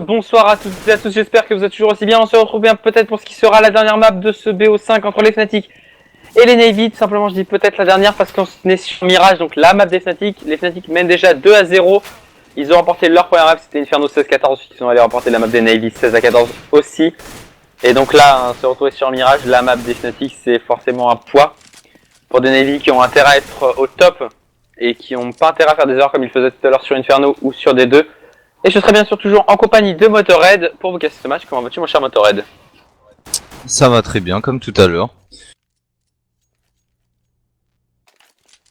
Bonsoir à toutes et à tous, j'espère que vous êtes toujours aussi bien. On se retrouve bien peut-être pour ce qui sera la dernière map de ce BO5 entre les Fnatic et les Navy. Tout simplement, je dis peut-être la dernière parce qu'on est sur Mirage, donc la map des Fnatic. Les Fnatic mènent déjà 2-0. Ils ont remporté leur première map, c'était Inferno 16-14. Ensuite, ils sont allés remporter la map des Navy 16-14 aussi. Et donc là, se retrouver sur Mirage, la map des Fnatic, c'est forcément un poids pour des Navy qui ont intérêt à être au top et qui n'ont pas intérêt à faire des erreurs comme ils faisaient tout à l'heure sur Inferno ou sur D2. Et je serai bien sûr toujours en compagnie de Motorhead pour vous casser ce match. Comment vas-tu mon cher Motorhead? Ça va très bien, comme tout à l'heure.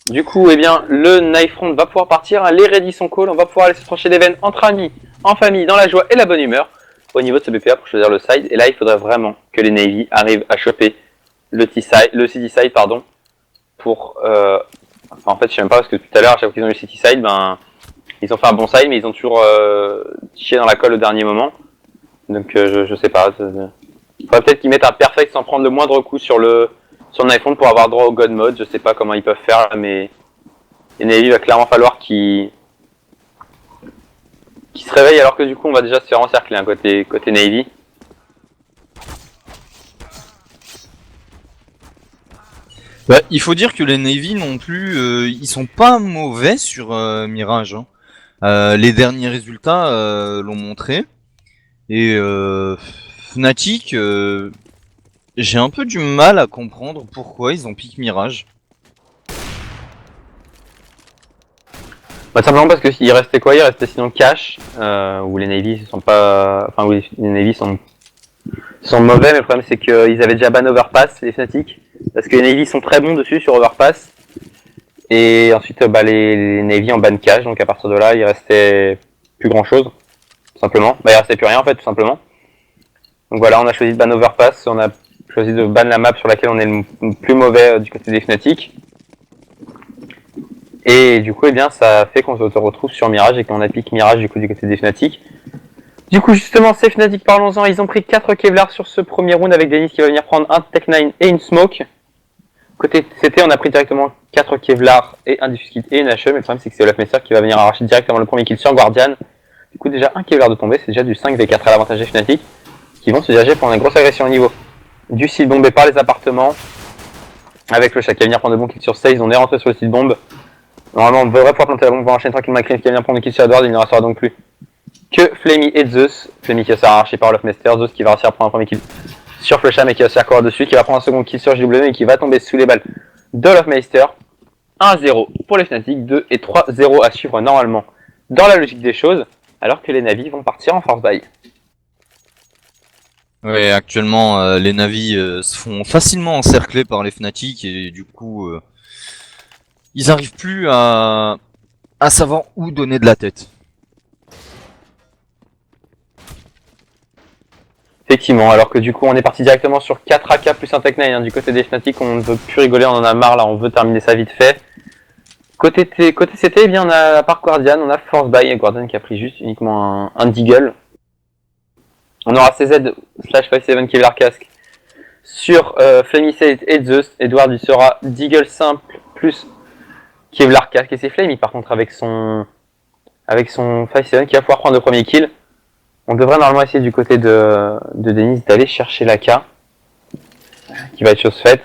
Du coup, eh bien, le Knifefront va pouvoir partir, les ready sont cool, on va pouvoir aller se trancher des veines entre amis, en famille, dans la joie et la bonne humeur, au niveau de ce BPA pour choisir le side. Et là, il faudrait vraiment que les Navy arrivent à choper le city side, pardon, pour... en fait, je sais même pas, parce que tout à l'heure, à chaque fois qu'ils ont eu le city side, ben... Ils ont fait un bon side, mais ils ont toujours chié dans la colle au dernier moment. Donc je sais pas. Il faudrait peut-être qu'ils mettent un perfect sans prendre le moindre coup sur le iPhone pour avoir droit au God Mode. Je sais pas comment ils peuvent faire, mais les Navy va clairement falloir qu'ils se réveillent alors que du coup on va déjà se faire encercler hein, côté Navy. Bah, il faut dire que les Navy non plus, ils sont pas mauvais sur Mirage. Hein. Les derniers résultats l'ont montré. Et Fnatic, j'ai un peu du mal à comprendre pourquoi ils ont piqué Mirage. Bah, simplement parce que s'il restait quoi? Il restait sinon cash, où les Navy sont pas, enfin où les Navy sont mauvais, mais le problème c'est qu'ils avaient déjà ban Overpass, les Fnatic, parce que les Navy sont très bons dessus sur Overpass, et ensuite bah, les Navy en ban cash, donc à partir de là il restait plus grand chose, tout simplement. Bah il restait plus rien en fait, tout simplement. Donc voilà, on a choisi de ban Overpass, on a choisi de ban la map sur laquelle on est le plus mauvais du côté des Fnatic. Et du coup, eh bien, ça fait qu'on se retrouve sur Mirage et qu'on applique Mirage du coup du côté des Fnatic. Du coup, justement, ces Fnatic, parlons-en, ils ont pris 4 Kevlar sur ce premier round avec Denis qui va venir prendre un Tech9 et une Smoke. Côté CT, on a pris directement 4 Kevlar et un Diffuse Kit et une HE, mais le problème c'est que c'est Olaf Messer qui va venir arracher directement le premier kill sur Guardian. Du coup, déjà un Kevlar de tomber, c'est déjà du 5v4 à l'avantage des Fnatic qui vont se diriger pour une grosse agression au niveau du site bombé par les appartements. Avec le chat qui va venir prendre de bons kills sur 16, on est rentré sur le site bombe. Normalement, on devrait pouvoir planter la bombe, on va enchaîner tranquillement avec Chris qui va venir prendre le kill sur Edward, il ne restera donc plus que Flamey et Zeus. Flamey qui va se faire arracher par Olofmeister, Zeus qui va réussir à prendre un premier kill sur Flusham et qui va se faire courir dessus, qui va prendre un second kill sur JW et qui va tomber sous les balles de Olofmeister. 1-0 pour les Fnatic, 2 et 3-0 à suivre normalement dans la logique des choses, alors que les Navis vont partir en force buy. Ouais, actuellement, les Navy se font facilement encercler par les Fnatic et du coup, ils arrivent plus à savoir où donner de la tête. Effectivement, alors que du coup on est parti directement sur 4 AK plus un Tech 9 hein, du côté des Fnatic, on ne veut plus rigoler, on en a marre là, on veut terminer ça vite fait. Côté CT, eh bien on a à part Guardian, on a Force Buy et Guardian qui a pris juste uniquement un Deagle. On aura CZ slash 5-7 Kevlar Casque sur Flamey et Zeus. Edward il sera Deagle simple plus Kevlar Casque et c'est Flamey par contre avec son 5-7 qui va pouvoir prendre le premier kill. On devrait normalement essayer du côté de Denis d'aller chercher l'AK qui va être chose faite.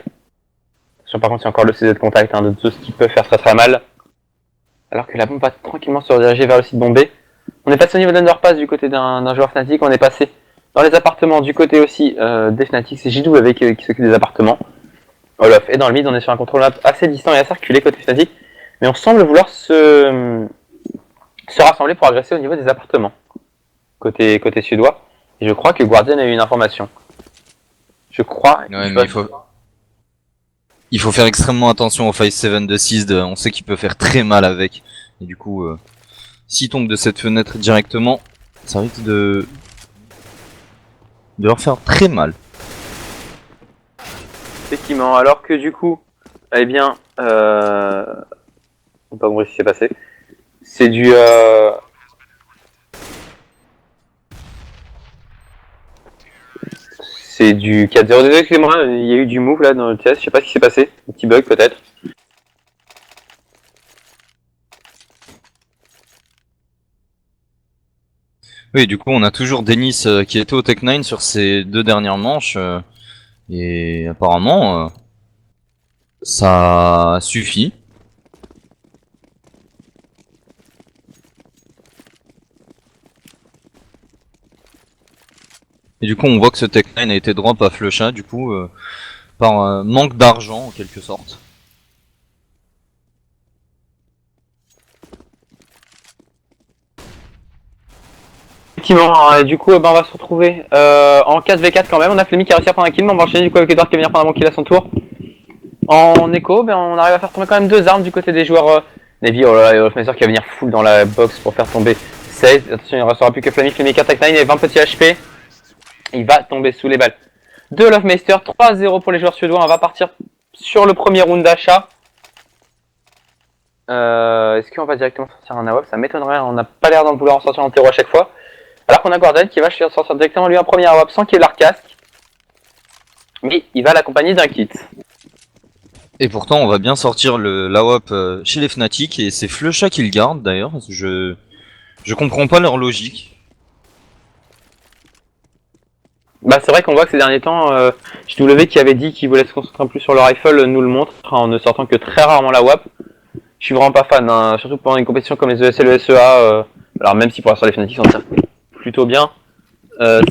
Par contre, il y a encore le CZ de contact de Zeus qui peut faire très très mal. Alors que la bombe va tranquillement se rediriger vers le site bombé. On est passé au niveau d'Underpass du côté d'un joueur Fnatic. On est passé dans les appartements du côté aussi des Fnatic. C'est JW qui s'occupe des appartements. Olaf est dans le mid. On est sur un contrôle map assez distant et assez reculé côté Fnatic. Mais on semble vouloir se rassembler pour agresser au niveau des appartements. Côté suédois. Et je crois que Guardian a eu une information. Je crois. Ouais, mais il faut faire extrêmement attention au 5-7 de Seized, on sait qu'il peut faire très mal avec. Et du coup, s'il tombe de cette fenêtre directement, ça risque de leur faire très mal. Effectivement, alors que du coup, eh bien, on peut pas compris ce qui s'est passé. C'est du c'est du 4-0. Désolé, excusez-moi, il y a eu du move là dans le test, je sais pas ce qui s'est passé, un petit bug peut-être. Oui, du coup, on a toujours Denis qui était au Tech 9 sur ces 2 dernières manches. Et apparemment, ça suffit. Et du coup, on voit que ce Tech 9 a été drop à Flusha, du coup, par manque d'argent en quelque sorte. Effectivement, du coup, on va se retrouver en 4v4 quand même. On a Flemmy qui a réussi à prendre un kill, mais on va enchaîner du coup avec Edouard qui va venir prendre un bon kill à son tour. En écho, on arrive à faire tomber quand même 2 armes du côté des joueurs Navy. Oh là là, et Wolfmaster qui va venir full dans la box pour faire tomber 16. Attention, il ne restera plus que Flemmy qui attaque 9 et 20 petits HP. Il va tomber sous les balles de Wolfmaster. 3-0 pour les joueurs suédois. On va partir sur le premier round d'achat. Est-ce qu'on va directement sortir un AWP? Ça m'étonnerait, on n'a pas l'air d'en vouloir en sortir en terreau à chaque fois. Alors qu'on a Guardian qui va sortir directement lui un premier AWP sans qu'il ait leur casque. Mais il va l'accompagner d'un kit. Et pourtant, on va bien sortir l'AWP chez les Fnatic, et c'est Flusha qui le garde d'ailleurs. Je comprends pas leur logique. Bah c'est vrai qu'on voit que ces derniers temps, JW qui avait dit qu'il voulait se concentrer un peu plus sur le rifle nous le montre en ne sortant que très rarement la WAP. Je suis vraiment pas fan, hein, surtout pendant une compétition comme les ESL et le SEA. Alors même si pour l'instant les Fnatic s'en tirent plutôt bien,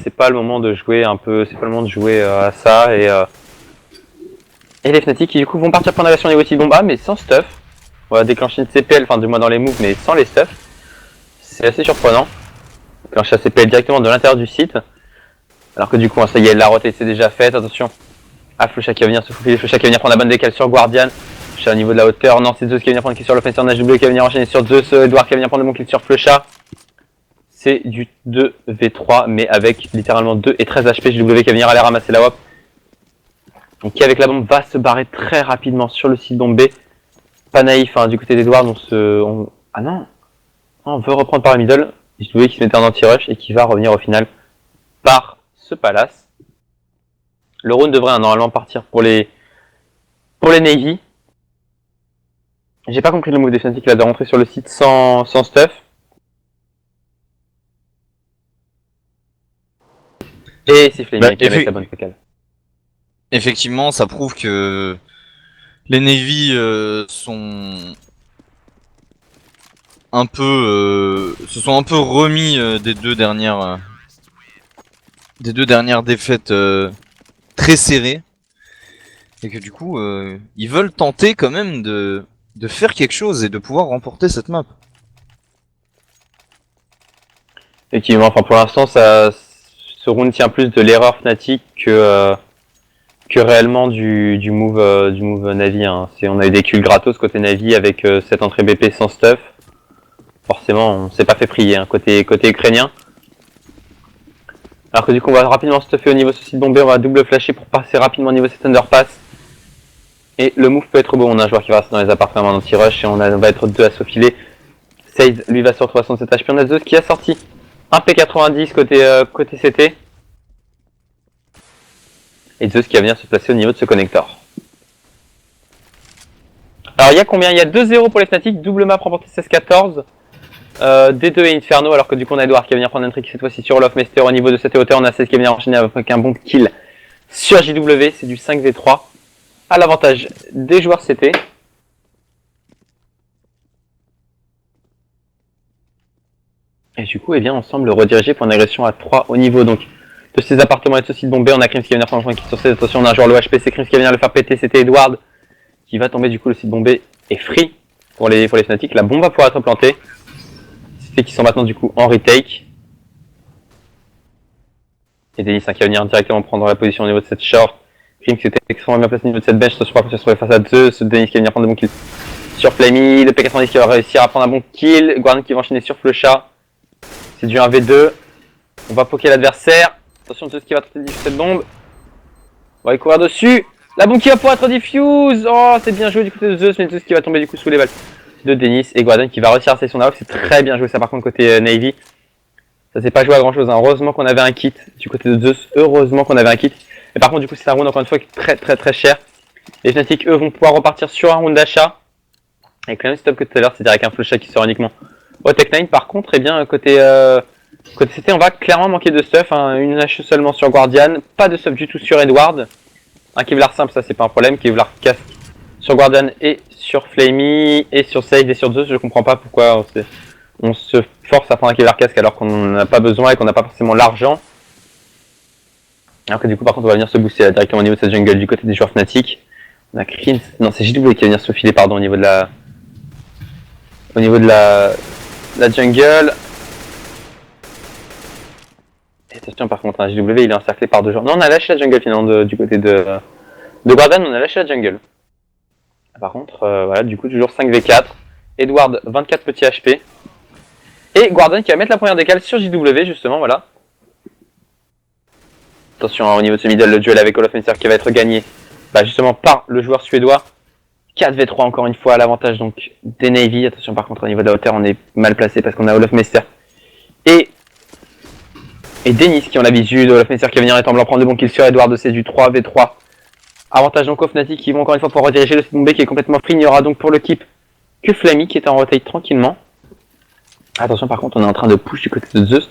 c'est pas le moment de jouer un peu, c'est pas le moment de jouer à ça et les Fnatic qui du coup vont partir pour une agression niveau de bomba mais sans stuff. On va déclencher une CPL, enfin du moins dans les moves mais sans les stuff. C'est assez surprenant. Déclencher la CPL directement de l'intérieur du site. Alors que du coup, ça y est, la rotation c'est déjà faite. Attention. Ah, Flusha qui va venir se fouiller. Flusha qui va venir prendre la bonne décale sur Guardian. Flusha au niveau de la hauteur. Non, c'est Zeus qui va venir prendre le kill sur l'offensive. HW qui va venir enchaîner sur Zeus. Edouard qui va venir prendre le bon kill sur Flusha. C'est du 2v3, mais avec littéralement 2 et 13 HP. JW qui va venir aller ramasser la WAP. Donc, qui avec la bombe va se barrer très rapidement sur le site bomb B. Pas naïf, hein, du côté d'Edouard. Ah non. On veut reprendre par la middle. JW qui se mettait en anti-rush et qui va revenir au final par ce palace. Le round devrait normalement partir pour les Navy. J'ai pas compris le move des Fnatic là de rentrer sur le site sans stuff. Et c'est Flaming qui met la bonne focale. Effectivement, ça prouve que les Navy sont un peu se sont un peu remis des deux dernières défaites très serrées, et que du coup ils veulent tenter quand même de faire quelque chose et de pouvoir remporter cette map. Effectivement, enfin pour l'instant ce round tient plus de l'erreur Fnatic que réellement du move Navi. Hein. On a eu des kills gratos côté Navi avec cette entrée BP sans stuff. Forcément, on s'est pas fait prier hein, côté ukrainien. Alors que du coup, on va rapidement stuffer au niveau de ce site bombé, on va double flasher pour passer rapidement au niveau de cet underpass. Et le move peut être beau, on a un joueur qui va rester dans les appartements en anti-rush et on va être 2 à s'aufiler. Sade, lui, va sur 67 HP. On a Zeus qui a sorti un P90 côté CT. Et Zeus qui va venir se placer au niveau de ce connecteur. Alors il y a combien? Il y a 2-0 pour les Fnatic, double map remporté 16-14. D2 et Inferno, alors que du coup on a Edouard qui va venir prendre un trick cette fois-ci sur Lofmeister au niveau de cette hauteur. On a 16 qui va venir enchaîner avec un bon kill sur JW, c'est du 5v3 à l'avantage des joueurs CT. Et du coup, eh bien, on semble rediriger pour une agression à 3 au niveau donc de ces appartements et de ce site bombé. On a Krims qui va venir prendre un kill sur cette attention, on a un joueur le HP, c'est Krims qui va venir le faire péter, c'était Edward qui va tomber. Du coup le site bombé est free pour les Fnatic, la bombe va pouvoir être plantée. Qui sont maintenant du coup en retake. Et Denis qui va venir directement prendre la position au niveau de cette short. Krim qui était extrêmement bien placé au niveau de cette bench, se sur face à deux. Ce Denis qui va venir prendre de bons kills sur Flammy. Le P90 qui va réussir à prendre un bon kill. Guardian qui va enchaîner sur Flusha. C'est du 1v2. On va poker l'adversaire. Attention Zeus qui va tenter de diffuser cette bombe. On va y courir dessus. La bombe qui va pouvoir être diffuse. Oh, c'est bien joué du côté de Zeus, mais Zeus qui va tomber du coup sous les balles de Denis et Guardian qui va réussir à faire son AWP. C'est très bien joué ça par contre côté Navy. Ça s'est pas joué à grand chose, hein. Heureusement qu'on avait un kit du côté de Zeus, heureusement qu'on avait un kit. Et par contre du coup c'est un round encore une fois qui est très cher. Les Fnatic eux vont pouvoir repartir sur un round d'achat. Avec le même stop que tout à l'heure, c'est-à-dire avec un Flusha qui sort uniquement au Tech 9. Par contre, eh bien côté Côté CT, on va clairement manquer de stuff, hein. Une H seulement sur Guardian, pas de stuff du tout sur Edward. Un Kevlar simple, ça c'est pas un problème, Kevlar casque sur Guardian et sur Flamey et sur Sage et sur Zeus, je comprends pas pourquoi on se force à prendre un Kevlar casque alors qu'on n'en a pas besoin et qu'on n'a pas forcément l'argent. Alors que du coup par contre on va venir se booster là, directement au niveau de cette jungle du côté des joueurs Fnatic. On a Crims, non c'est JW qui va venir se filer pardon au niveau de la la jungle. Et attention par contre, hein, JW il est encerclé par deux joueurs. Non on a lâché la jungle finalement du côté de Guardian, on a lâché la jungle. Par contre voilà du coup toujours 5v4. Edward 24 petits HP. Et Guardian qui va mettre la première décale sur JW justement voilà. Attention hein, au niveau de ce middle, le duel avec Olofmeister qui va être gagné justement par le joueur suédois. 4v3 encore une fois à l'avantage donc des Navy. Attention par contre au niveau de la hauteur on est mal placé parce qu'on a Olofmeister et Denis qui ont la visu de Olofmeister qui va venir étendre prendre de bons kills sur Edward. C'est du 3v3. Avantage donc aux Fnatic qui vont encore une fois pouvoir rediriger le site bombé qui est complètement free. Il n'y aura donc pour le keep que Flamey qui est en rotate tranquillement. Attention par contre on est en train de push du côté de Zeus.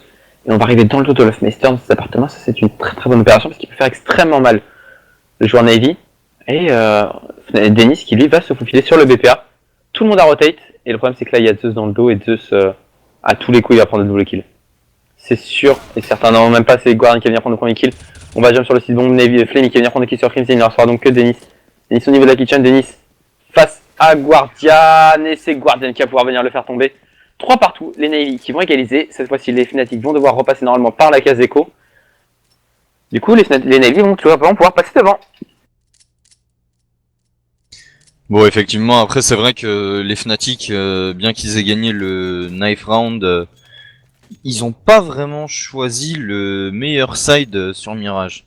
Et on va arriver dans le dos de Olofmeister dans cet appartement, ça c'est une très très bonne opération parce qu'il peut faire extrêmement mal le joueur Navy. Et Denis qui lui va se faufiler sur le BPA. Tout le monde a rotate et le problème c'est que là il y a Zeus dans le dos et Zeus à tous les coups il va prendre le double kill. C'est sûr et certain, non même pas c'est Guardian qui va venir prendre le premier kill. On va jump sur le site bomb Navy et Flamey qui va venir prendre le kill sur Crimson, il ne restera donc que Denis. Denis au niveau de la kitchen, Denis face à Guardian et c'est Guardian qui va pouvoir venir le faire tomber. 3 partout, les Navy qui vont égaliser. Cette fois-ci, les Fnatic vont devoir repasser normalement par la case écho. Du coup, les Navy vont tout simplement pouvoir passer devant. Bon, effectivement, après, c'est vrai que les Fnatic, bien qu'ils aient gagné le knife round, ils ont pas vraiment choisi le meilleur side sur Mirage.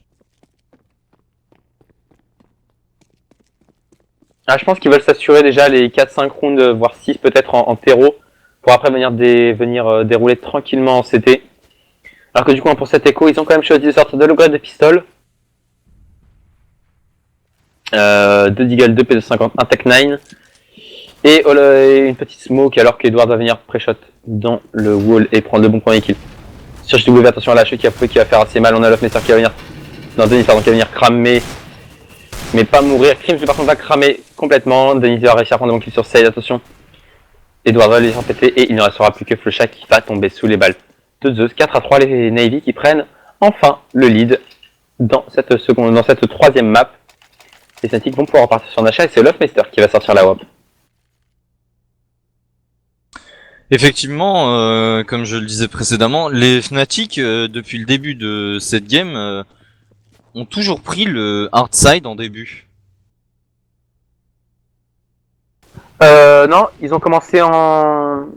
Je pense qu'ils veulent s'assurer déjà les 4-5 rounds, voire 6 peut-être en terreau. Pour après venir dérouler tranquillement en CT. Alors que du coup pour cet écho ils ont quand même choisi de sortir de l'upgrade de pistol. 2 Deagle, 2 P250, 1 Tech 9. Et une petite smoke alors qu'Edward va venir pré-shot dans le wall et prendre le bon premier kill. Sur JW, attention à la chute qui va faire assez mal. On a Olofmeister qui va venir. Non, Denis pardon, qui va venir cramer. Mais pas mourir. Crims par contre va cramer complètement. Denis va réussir à prendre le bon kill sur Sage, attention. Edward va les empêter et il ne restera plus que Flusha qui va tomber sous les balles de Zeus. 4-3 les Navy qui prennent enfin le lead dans cette troisième map. Les Fnatic vont pouvoir repartir sur un achat et c'est Olofmeister qui va sortir la WAP. Effectivement, comme je le disais précédemment, les Fnatic, depuis le début de cette game, ont toujours pris le hard side en début. Non, ils ont commencé en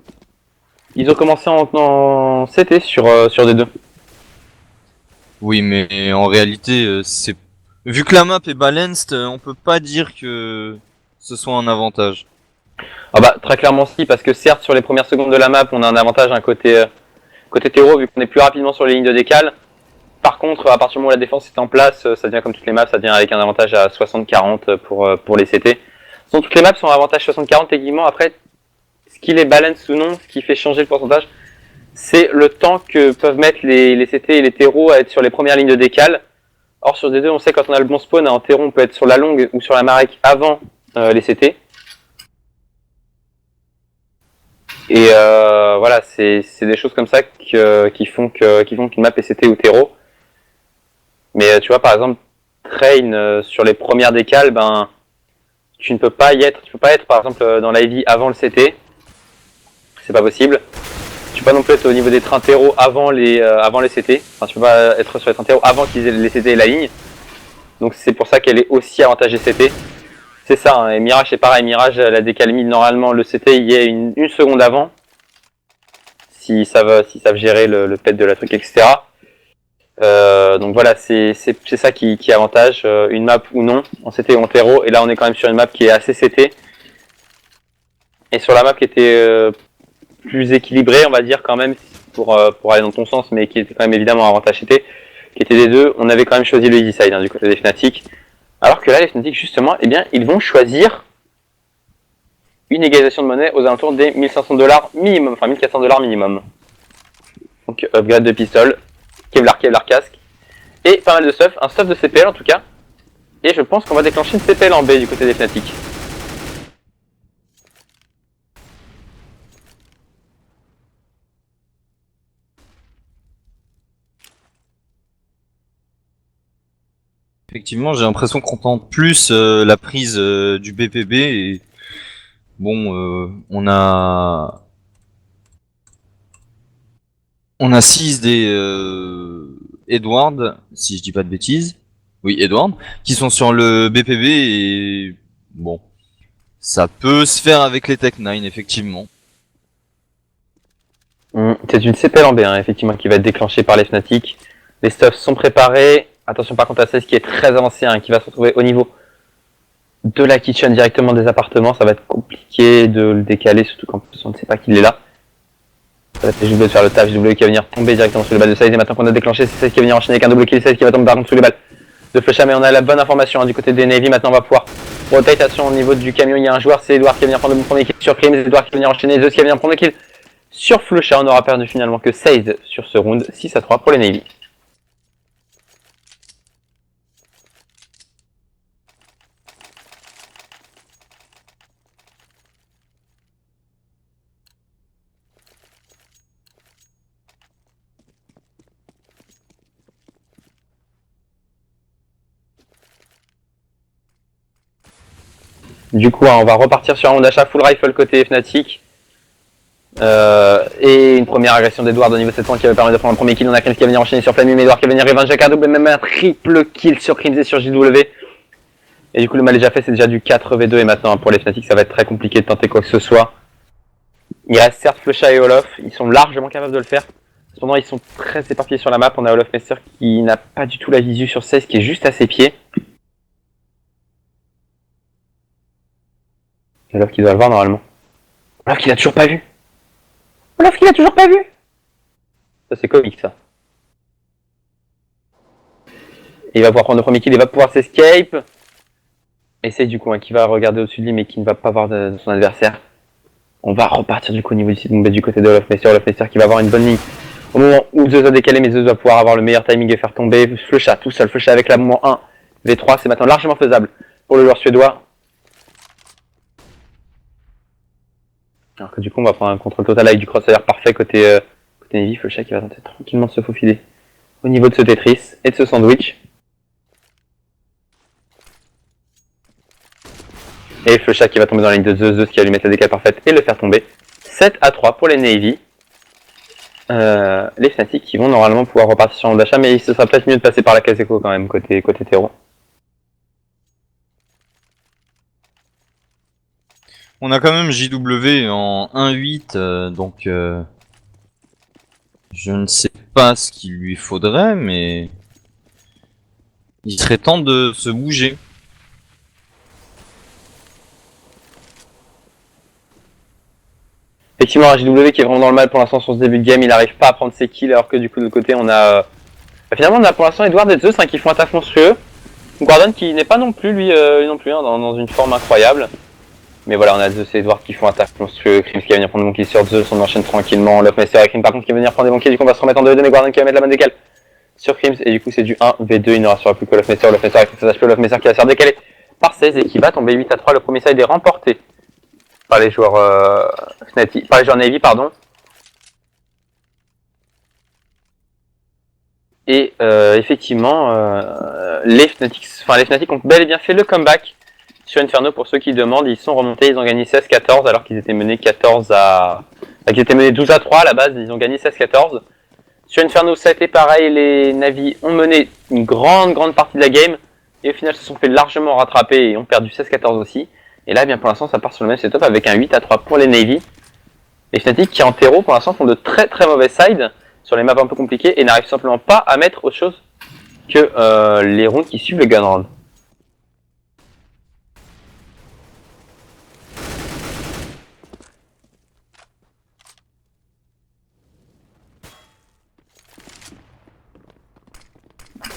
CT sur D2. Oui, mais en réalité, c'est vu que la map est balanced, on peut pas dire que ce soit un avantage. Très clairement si, parce que certes sur les premières secondes de la map, on a un avantage côté terreau vu qu'on est plus rapidement sur les lignes de décale. Par contre, à partir du moment où la défense est en place, ça devient comme toutes les maps, ça devient avec un avantage à 60-40 pour les CT. Donc toutes les maps sont à avantage 60-40 techniquement. Après, ce qui les balance ou non, ce qui fait changer le pourcentage, c'est le temps que peuvent mettre les CT et les terreaux à être sur les premières lignes de décale. Or sur D2, on sait quand on a le bon spawn, en terreau on peut être sur la longue ou sur la marek avant les CT. Et voilà, c'est des choses comme ça qui font qu'une map est CT ou terreau. Mais tu vois par exemple, Train sur les premières décales, tu peux pas être par exemple dans l'IV avant le CT, c'est pas possible. Tu peux pas non plus être au niveau des trains terreaux avant les CT, enfin tu peux pas être sur les trains terreaux avant qu'ils aient les CT et la ligne. Donc c'est pour ça qu'elle est aussi avantagée CT. C'est ça, hein. Et Mirage c'est pareil, Mirage la décale mid normalement le CT y est une seconde avant. S'ils savent gérer le pet de la truc, etc. Donc voilà, c'est ça qui avantage une map ou non, en CT ou en terreau, et là on est quand même sur une map qui est assez CT. Et sur la map qui était plus équilibrée, on va dire quand même, pour aller dans ton sens, mais qui était quand même évidemment avantage CT, qui était des deux, on avait quand même choisi le easy side du côté des Fnatic. Alors que là, les Fnatic justement, eh bien, ils vont choisir une égalisation de monnaie aux alentours des $1500 minimum, enfin $1400 minimum. Donc upgrade de pistol, Kevlar casque, et pas mal de stuff, un stuff de CPL en tout cas. Et je pense qu'on va déclencher une CPL en B du côté des Fnatic. Effectivement, j'ai l'impression qu'on tente plus la prise du BPB et bon, on a 6 des Edward, si je dis pas de bêtises. Oui, Edward, qui sont sur le BPB et bon, ça peut se faire avec les Tech 9 effectivement. C'est une CPL en B, hein, effectivement, qui va être déclenchée par les Fnatic. Les stuffs sont préparés. Attention par contre à 16 qui est très avancé, hein, qui va se retrouver au niveau de la kitchen directement des appartements. Ça va être compliqué de le décaler, surtout qu'en plus on ne sait pas qu'il est là. Ça va être juste de faire le taf. JW qui va venir tomber directement sur le bal de 16. Et maintenant qu'on a déclenché, c'est 16 qui va venir enchaîner avec un double kill. 16 qui va tomber par contre sous les balles de Flusha. Mais on a la bonne information, hein, du côté des Navy. Maintenant on va pouvoir rotation au niveau du camion. Il y a un joueur, c'est Edouard qui va venir prendre le premier kill sur Crims. Edouard qui va venir enchaîner. Zeus qui va venir prendre le kill sur Flusha. On aura perdu finalement que 16 sur ce round. 6-3 pour les Navy. Du coup, on va repartir sur un round d'achat full rifle côté Fnatic. Et une première agression d'Edward au niveau 700 qui va permettre de prendre un premier kill. On a Crims qui va venir enchaîner sur Flammy, mais Edward qui va venir revenge avec un double, même un triple kill sur Crims et sur JW. Et du coup, le mal est déjà fait, c'est déjà du 4v2. Et maintenant, pour les Fnatic, ça va être très compliqué de tenter quoi que ce soit. Il reste certes Flusha et Olof, ils sont largement capables de le faire. Cependant, ils sont très éparpillés sur la map. On a Olof Messer qui n'a pas du tout la visu sur 16, qui est juste à ses pieds. Olof qui doit le voir normalement. Olof qui l'a toujours pas vu. Olof qui l'a toujours pas vu. Ça c'est comique ça. Et il va pouvoir prendre le premier kill, il va pouvoir s'escape. Et c'est du coup qui va regarder au-dessus de lui mais qui ne va pas voir de son adversaire. On va repartir du coup au niveau du site du côté de Olof Messer qui va avoir une bonne ligne. Au moment où Zeus a décalé, mais Zeus va pouvoir avoir le meilleur timing et faire tomber Flusha tout seul. Flusha avec la moment 1, V3, c'est maintenant largement faisable pour le joueur suédois. Alors que du coup on va prendre un contrôle total avec du crosshair parfait côté Navy. Flusha qui va tenter tranquillement de se faufiler au niveau de ce Tetris et de ce sandwich. Et Flusha qui va tomber dans la ligne de Zeus qui va lui mettre la décale parfaite et le faire tomber. 7-3 pour les Navy. Les Fnatic qui vont normalement pouvoir repartir sur un d'achat, mais ce sera peut-être mieux de passer par la case écho quand même côté terreau. On a quand même JW en 1-8, donc je ne sais pas ce qu'il lui faudrait, mais il serait temps de se bouger. Effectivement, un JW qui est vraiment dans le mal pour l'instant sur ce début de game, il n'arrive pas à prendre ses kills, alors que du coup de l'autre côté on a... finalement on a pour l'instant Edward et Zeus qui font un taf monstrueux. Gordon qui n'est pas non plus lui non plus dans une forme incroyable. Mais voilà, on a Zeus et Edward qui font un taf monstrueux. Crims qui va venir prendre des bons kills sur Zeus, on enchaîne tranquillement. Olof Messer et Crims par contre qui va venir prendre des bons kills, du coup on va se remettre en 2v2, mais Gordon qui va mettre la bonne décale sur Crims, et du coup c'est du 1v2, il ne restera plus que Olof Messer avec ses HP, Olof Messer qui va se faire décaler par 16 et qui va tomber 8-3. Le premier side est remporté par les joueurs Fnatic, par les joueurs Navy, pardon. Et effectivement, les Fnatic ont bel et bien fait le comeback sur Inferno. Pour ceux qui demandent, ils sont remontés, ils ont gagné 16-14 alors qu'ils étaient menés 12-3 à la base, ils ont gagné 16-14. Sur Inferno, ça a été pareil, les Navy ont mené une grande partie de la game et au final se sont fait largement rattraper et ont perdu 16-14 aussi. Et là, bien pour l'instant, ça part sur le même setup avec un 8-3 pour les Navy. Les Fnatic qui en terreau pour l'instant font de très mauvais sides sur les maps un peu compliquées et n'arrivent simplement pas à mettre autre chose que les rounds qui suivent le gun round.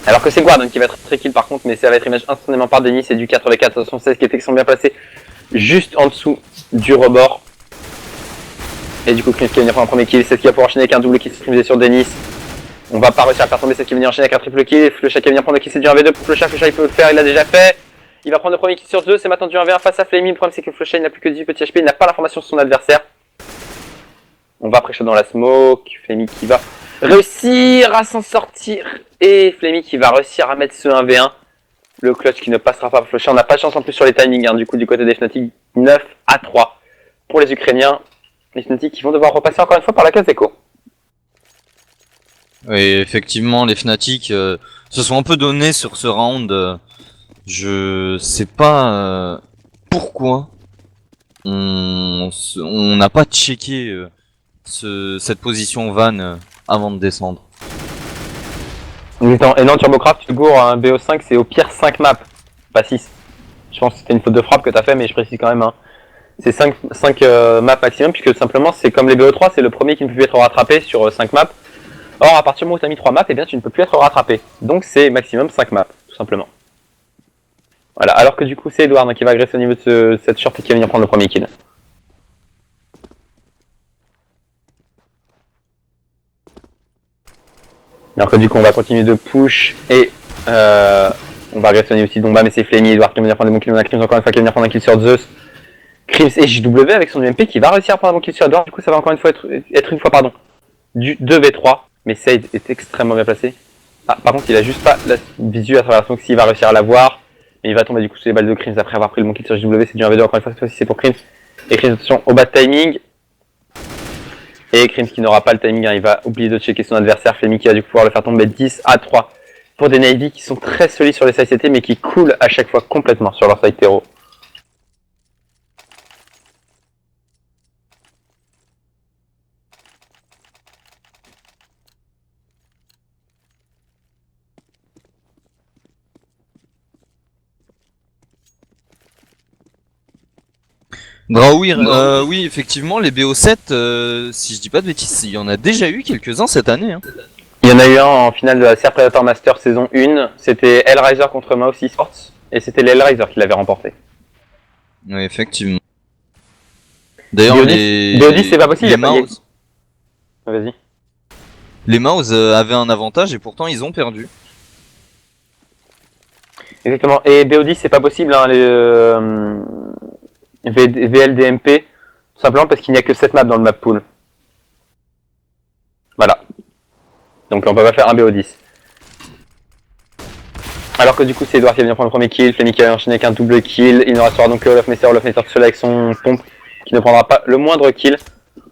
Alors que c'est Gordon qui va être très kill par contre, mais ça va être image instantanément par Denis, c'est du 4v4 76 qui sont bien placés juste en dessous du rebord. Et du coup, Krims qui va venir prendre un premier kill. C'est ce qui va pouvoir enchaîner avec un double kill sur Denis. On va pas réussir à faire tomber cette qui va venir enchaîner avec un triple kill. Flusha qui va venir prendre le kill, c'est du 1v2 pour Flusha. Flusha il peut le faire, il l'a déjà fait. Il va prendre le premier kill sur Zeus, c'est maintenant du 1v1 face à Flamey. Le problème c'est que Flusha il n'a plus que 18 petits HP, il n'a pas l'information sur son adversaire. On va pré-shot dans la smoke. Flamey qui va réussir à s'en sortir. Et Flamey qui va réussir à mettre ce 1v1. Le clutch qui ne passera pas pour Flusha. On n'a pas de chance en plus sur les timings. Du coup, du côté des Fnatic, 9-3 pour les Ukrainiens. Les Fnatic qui vont devoir repasser encore une fois par la case écho. Oui, effectivement, les Fnatic se sont un peu donnés sur ce round. Je sais pas pourquoi on n'a pas checké cette position van avant de descendre. Et non, TurboCraft, tu gourres un BO5, c'est au pire 5 maps, pas 6. Je pense que c'était une faute de frappe que t'as fait, mais je précise quand même. Hein. C'est 5 maps maximum, puisque simplement, c'est comme les BO3, c'est le premier qui ne peut plus être rattrapé sur 5 maps. Or, à partir du moment où tu as mis 3 maps, eh bien, tu ne peux plus être rattrapé. Donc, c'est maximum 5 maps, tout simplement. Voilà, alors que du coup, c'est Edward qui va agresser au niveau de cette short et qui va venir prendre le premier kill. Alors que du coup, on va continuer de push et on va agresser au niveau aussi d'Omba, mais c'est Flamey, Edward qui va venir prendre des bons kills. On a Krims encore une fois qui va venir prendre un kill sur Zeus. Krims et JW avec son UMP qui va réussir à prendre un bon kill sur Edward. Du coup, ça va encore une fois être une fois, pardon, du 2v3. Mais Sade est extrêmement bien placé. Ah, par contre, il a juste pas la visu à travers la smoke s'il va réussir à l'avoir. Mais il va tomber du coup sous les balles de Krims après avoir pris le bon kill sur JW. C'est du 1v2 encore une fois, cette fois-ci c'est pour Krims. Et Krims, attention au bad timing. Et Krims qui n'aura pas le timing, hein, il va oublier de checker son adversaire. Flamey qui va du coup pouvoir le faire tomber 10-3 pour des Navy qui sont très solides sur les side CT mais qui coulent à chaque fois complètement sur leur side terreau. Draouir, oui, effectivement, les BO7, si je dis pas de bêtises, il y en a déjà eu quelques-uns cette année. Hein. Il y en a eu un en finale de la Serre Predator Master saison 1, c'était Hellraiser contre Mouse Esports, et c'était l'Hellraiser qui l'avait remporté. Oui, effectivement. D'ailleurs, BO10 c'est pas possible, les Mouse, vas-y. Les Mouse avaient un avantage et pourtant ils ont perdu. Exactement, et BO10 c'est pas possible, hein, VLDMP, tout simplement parce qu'il n'y a que 7 maps dans le map pool. Voilà. Donc on peut pas faire un BO10. Alors que du coup c'est Edward qui va venir prendre le premier kill, Flamey qui va enchaîner avec un double kill, il ne restera donc que Olaf Messer tout seul avec son pompe qui ne prendra pas le moindre kill.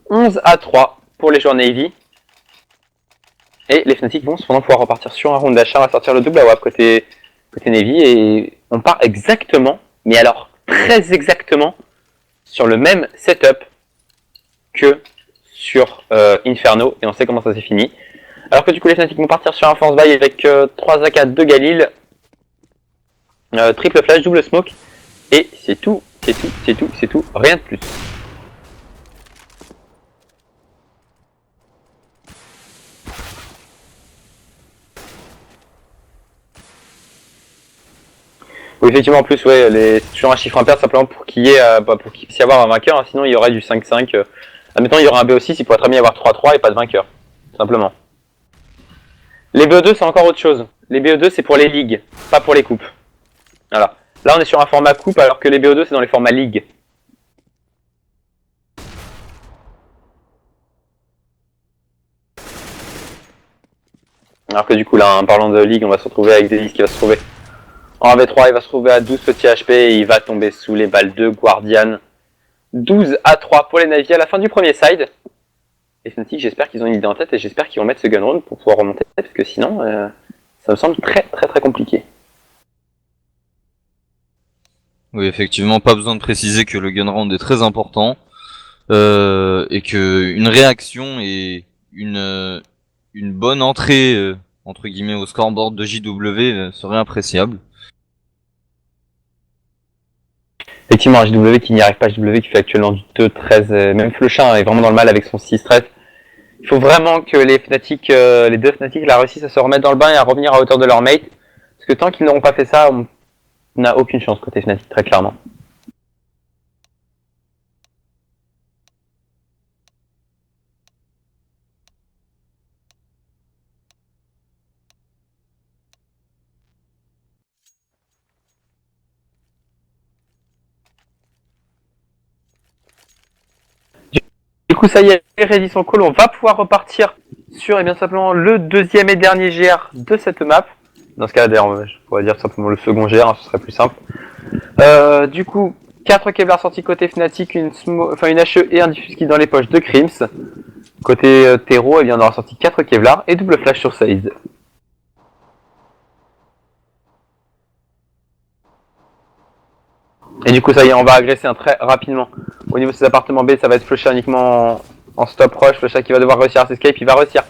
11-3 pour les joueurs Navy. Et les Fnatic vont cependant pouvoir repartir sur un round d'achat, on va sortir le double AWAP côté Navy et on part exactement, mais alors très exactement, sur le même setup que sur Inferno et on sait comment ça s'est fini. Alors que du coup les Fnatic vont partir sur un force buy avec 3 AK, 2 Galil, triple flash, double smoke, et c'est tout, rien de plus. Oui, effectivement, en plus, ouais, c'est toujours un chiffre impair simplement pour qu'il puisse y avoir un vainqueur, hein, sinon il y aurait du 5-5. Admettons, il y aura un BO6, il pourrait très bien y avoir 3-3 et pas de vainqueur, simplement. Les BO2, c'est encore autre chose. Les BO2, c'est pour les ligues, pas pour les coupes. Voilà. Là, on est sur un format coupe, alors que les BO2, c'est dans les formats ligue. Alors que du coup, là, en parlant de ligue, on va se retrouver avec Denis qui va se trouver en 1v3, il va se trouver à 12 petits HP et il va tomber sous les balles de Guardian. 12-3 pour les Navy à la fin du premier side. Et Fnatic, j'espère qu'ils ont une idée en tête et j'espère qu'ils vont mettre ce gun round pour pouvoir remonter, parce que sinon, ça me semble très compliqué. Oui, effectivement, pas besoin de préciser que le gun round est très important et que une réaction et une bonne entrée entre guillemets au scoreboard de JW serait appréciable. Effectivement, un JW qui n'y arrive pas, JW qui fait actuellement du 2-13, même Flechin est vraiment dans le mal avec son 6-13. Il faut vraiment que les Fnatic, les deux Fnatic, la réussissent à se remettre dans le bain et à revenir à hauteur de leur mate. Parce que tant qu'ils n'auront pas fait ça, on n'a aucune chance côté Fnatic, très clairement. coup, ça y est, ready son call. On va pouvoir repartir sur, bien simplement, le deuxième et dernier GR de cette map. Dans ce cas-là, d'ailleurs, je pourrais dire simplement le second GR, hein, ce serait plus simple. Du coup, 4 Kevlar sortis côté Fnatic, une HE et un diffuse qui dans les poches de Crims. Côté Terreau, eh bien, on aura sorti 4 Kevlar et double flash sur Saiz. Et du coup, ça y est, on va agresser très rapidement. Au niveau de ces appartements B, ça va être Flusha uniquement en stop rush. Flusha qui va devoir réussir à s'escape, il va réussir.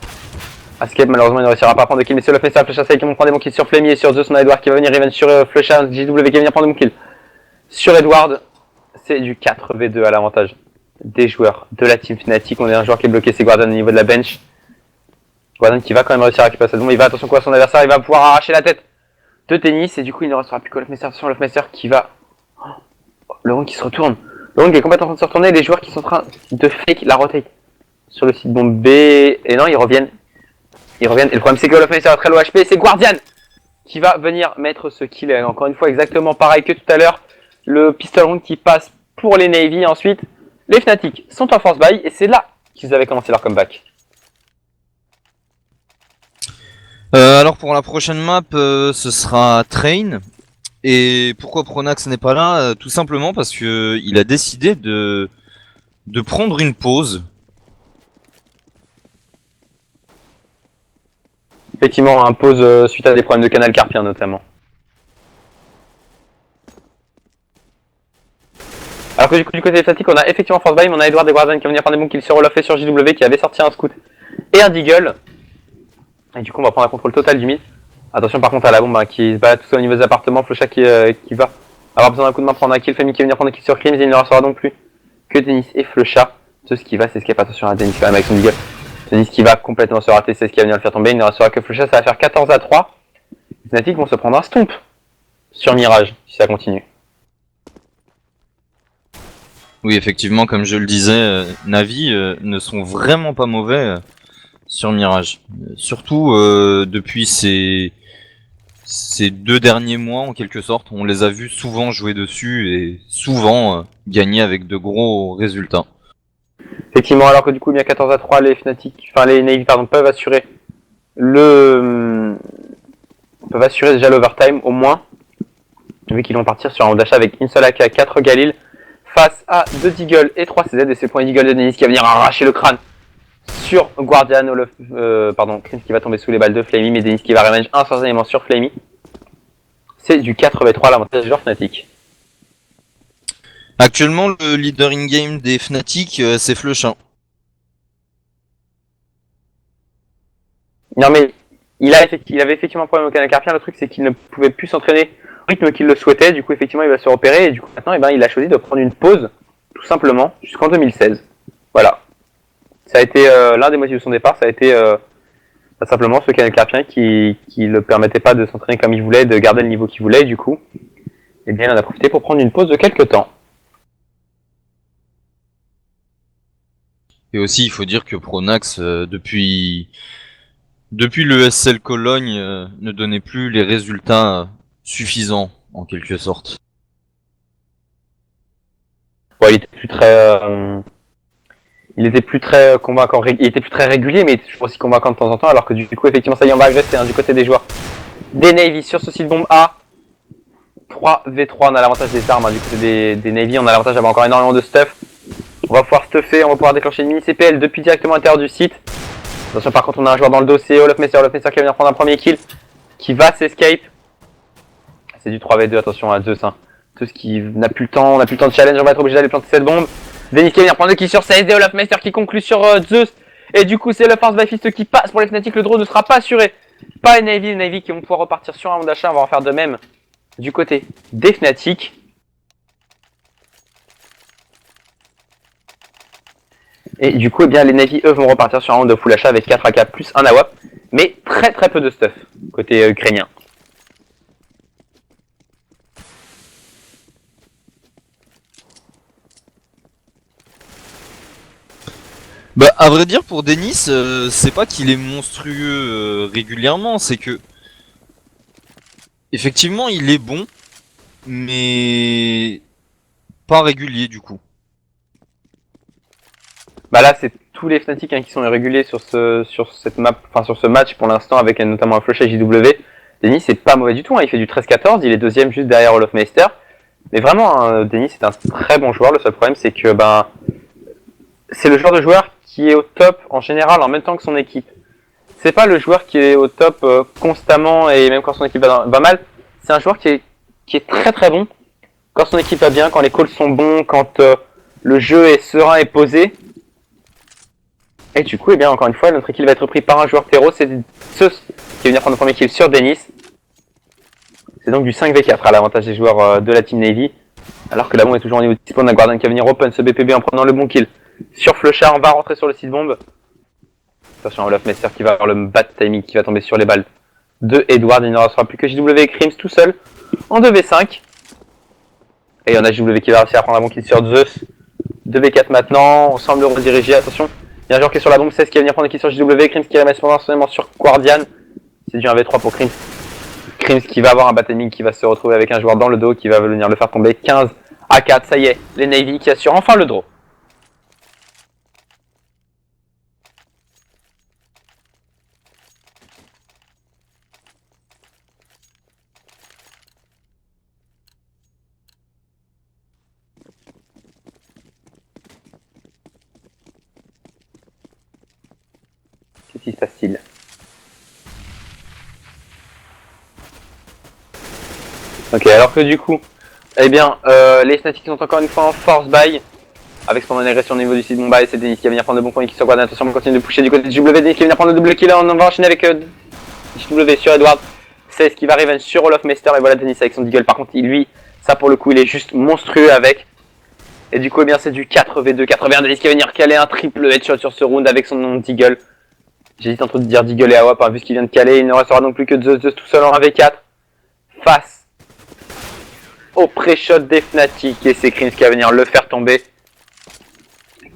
À escape, malheureusement, il ne réussira pas à prendre de kill, mais c'est le fait ça. Flusha, ça qui vont prendre des bons kills sur Flammy et sur Zeus. On a Edward qui va venir revenge sur Flusha, JW qui va venir prendre des bons kills. Sur Edward, c'est du 4v2 à l'avantage des joueurs de la team Fnatic. On a un joueur qui est bloqué, c'est Guardian au niveau de la bench. Guardian qui va quand même réussir à récupérer cette bombe. Il va attention quoi à son adversaire, il va pouvoir arracher la tête de Tennis. Et du coup, il ne restera plus que Lofmeister. Attention, Lofmeister qui va. Le round qui se retourne. Le round qui est complètement en train de se retourner. Les joueurs qui sont en train de fake la rotate sur le site bombe B. Et non, ils reviennent. Ils reviennent. Et le problème, c'est que Lofmeister a très low HP. C'est Guardian qui va venir mettre ce kill. Encore une fois, exactement pareil que tout à l'heure. Le pistol round qui passe pour les Navy. Ensuite, les Fnatic sont en force buy. Et c'est là qu'ils avaient commencé leur comeback. Alors pour la prochaine map, ce sera Train. Et pourquoi Pronax n'est pas là? Tout simplement parce que il a décidé de prendre une pause. Effectivement, un pause suite à des problèmes de canal carpien notamment. Alors que du coup, du côté des Fnatic, on a effectivement force buy, mais on a Edward et Guardian qui vont venir prendre des bons kills sur Olaf et sur JW qui avait sorti un scout et un deagle. Et du coup, on va prendre un contrôle total du mid. Attention par contre à la bombe qui se bat tout seul au niveau des appartements. Flusha qui va avoir besoin d'un coup de main prendre un kill. Famille qui va venir prendre un kill sur Crims. Et il ne restera donc plus que Denis et Flusha. Ce qui va s'escape. Attention à Denis quand même avec son deagle. Denis qui va complètement se rater. C'est ce qui va venir le faire tomber. Il ne restera que Flusha. Ça va faire 14-3. Les Fnatic vont se prendre un stomp sur Mirage si ça continue. Oui, effectivement, comme je le disais, Navi ne sont vraiment pas mauvais sur Mirage. Surtout depuis ces 2 derniers mois, en quelque sorte, on les a vus souvent jouer dessus et souvent gagner avec de gros résultats. Effectivement, alors que du coup, bien 14-3, les Fnatic, enfin les Navy, pardon, peuvent assurer déjà l'overtime au moins, vu qu'ils vont partir sur un round d'achat avec une seule AK, 4 Galil, face à 2 Deagle et 3 CZ, et c'est pour Deagle de Denis qui va venir arracher le crâne sur Guardian, Crims qui va tomber sous les balles de Flammy, mais Denis qui va revenge instantanément sur Flammy. C'est du 4v3 l'avantage des joueurs Fnatic. Actuellement, le leader in-game des Fnatic, c'est Flusha. Non mais, il avait effectivement un problème au canal carpien, le truc c'est qu'il ne pouvait plus s'entraîner au rythme qu'il le souhaitait, du coup effectivement il va se repérer, et du coup maintenant il a choisi de prendre une pause, tout simplement, jusqu'en 2016. Voilà. Ça a été l'un des motifs de son départ, ça a été simplement ce canal carpien qui ne le permettait pas de s'entraîner comme il voulait, de garder le niveau qu'il voulait, et du coup, eh bien, il en a profité pour prendre une pause de quelques temps. Et aussi, il faut dire que Pronax, depuis le SL Cologne, ne donnait plus les résultats suffisants, en quelque sorte. Bon, il était plus très convaincant, il était plus très régulier, mais il était toujours aussi convaincant de temps en temps, alors que du coup, effectivement, ça y est, on va agresser du côté des joueurs des Navy sur ce site bombe A. 3v3, on a l'avantage des armes, du côté des Navy, on a l'avantage d'avoir encore énormément de stuff. On va pouvoir stuffer, on va pouvoir déclencher une mini CPL depuis directement à l'intérieur du site. Attention, par contre, on a un joueur dans le dos, c'est Olofmeister qui va venir prendre un premier kill, qui va s'escape. C'est du 3v2, attention à Zeus, hein. Zeus qui n'a plus le temps, de challenge, on va être obligé d'aller planter cette bombe. Denis qui va venir prendre le kill sur Saiz et Olofmeister qui conclut sur Zeus. Et du coup, c'est le Force by Fist qui passe pour les Fnatic, le drone ne sera pas assuré. Pas les Navy qui vont pouvoir repartir sur un round d'achat, on va en faire de même du côté des Fnatic. Et du coup, eh bien, les Navy, eux, vont repartir sur un round de full achat avec 4 AK plus un AWP, mais très peu de stuff côté ukrainien. Bah, à vrai dire, pour Denis, c'est pas qu'il est monstrueux régulièrement, c'est que effectivement, il est bon, mais pas régulier du coup. Bah là, c'est tous les Fnatic qui sont irréguliers sur cette map, enfin sur ce match pour l'instant, avec notamment un flush à JW. Denis, c'est pas mauvais du tout, il fait du 13-14, il est deuxième juste derrière Olofmeister. Mais vraiment, Denis, c'est un très bon joueur. Le seul problème, c'est que c'est le genre de joueur qui est au top en général en même temps que son équipe. C'est pas le joueur qui est au top constamment et même quand son équipe va mal. C'est un joueur qui est très très bon quand son équipe va bien, quand les calls sont bons, quand le jeu est serein et posé. Et du coup, eh bien, encore une fois, notre équipe va être pris par un joueur terreau. C'est Zeus qui va venir prendre le premier kill sur Denis. C'est donc du 5v4 à l'avantage des joueurs de la Team Navy. Alors que la bombe est toujours au niveau de spawn. On a Guardian qui va venir open ce BPB en prenant le bon kill sur Flushard. On va rentrer sur le site bombe. Attention, Olofmeister qui va avoir le bad timing qui va tomber sur les balles de Edward. Il ne restera plus que JW et Crims tout seul en 2v5. Et on a JW qui va réussir à prendre un bon kill sur Zeus. 2v4 maintenant. On semble le rediriger. Attention. Il y a un joueur qui est sur la bombe 16 qui va venir prendre un kill sur JW. Crims qui remet spontanément sur Guardian. C'est du 1v3 pour Crims. Crims qui va avoir un bad timing qui va se retrouver avec un joueur dans le dos qui va venir le faire tomber. 15 à 4. Ça y est. Les Navy qui assurent enfin le draw. Qu'est-ce qui se passe-t-il? Ok, alors que du coup, eh bien, les Fnatic sont encore une fois en force buy. Avec son agression au niveau du site Bombay, c'est Denis qui va venir prendre le bon point qui sur Guardian. Attention, on continue de pusher du côté de JW. Denis qui va venir prendre le double kill. On va enchaîner avec JW sur Edward. 16 qui va revenge sur Olofmeister. Et voilà Denis avec son deagle. Par contre, lui, ça pour le coup, il est juste monstrueux avec. Et du coup, eh bien, c'est du 4v2, 4v1. Denis qui va venir caler un triple headshot sur ce round avec son nom deagle. J'hésite entre de dire deagle et AWP, vu ce qu'il vient de caler. Il ne restera donc plus que Zeus tout seul en 1v4. Face au pré-shot des Fnatic. Et c'est Crims qui va venir le faire tomber.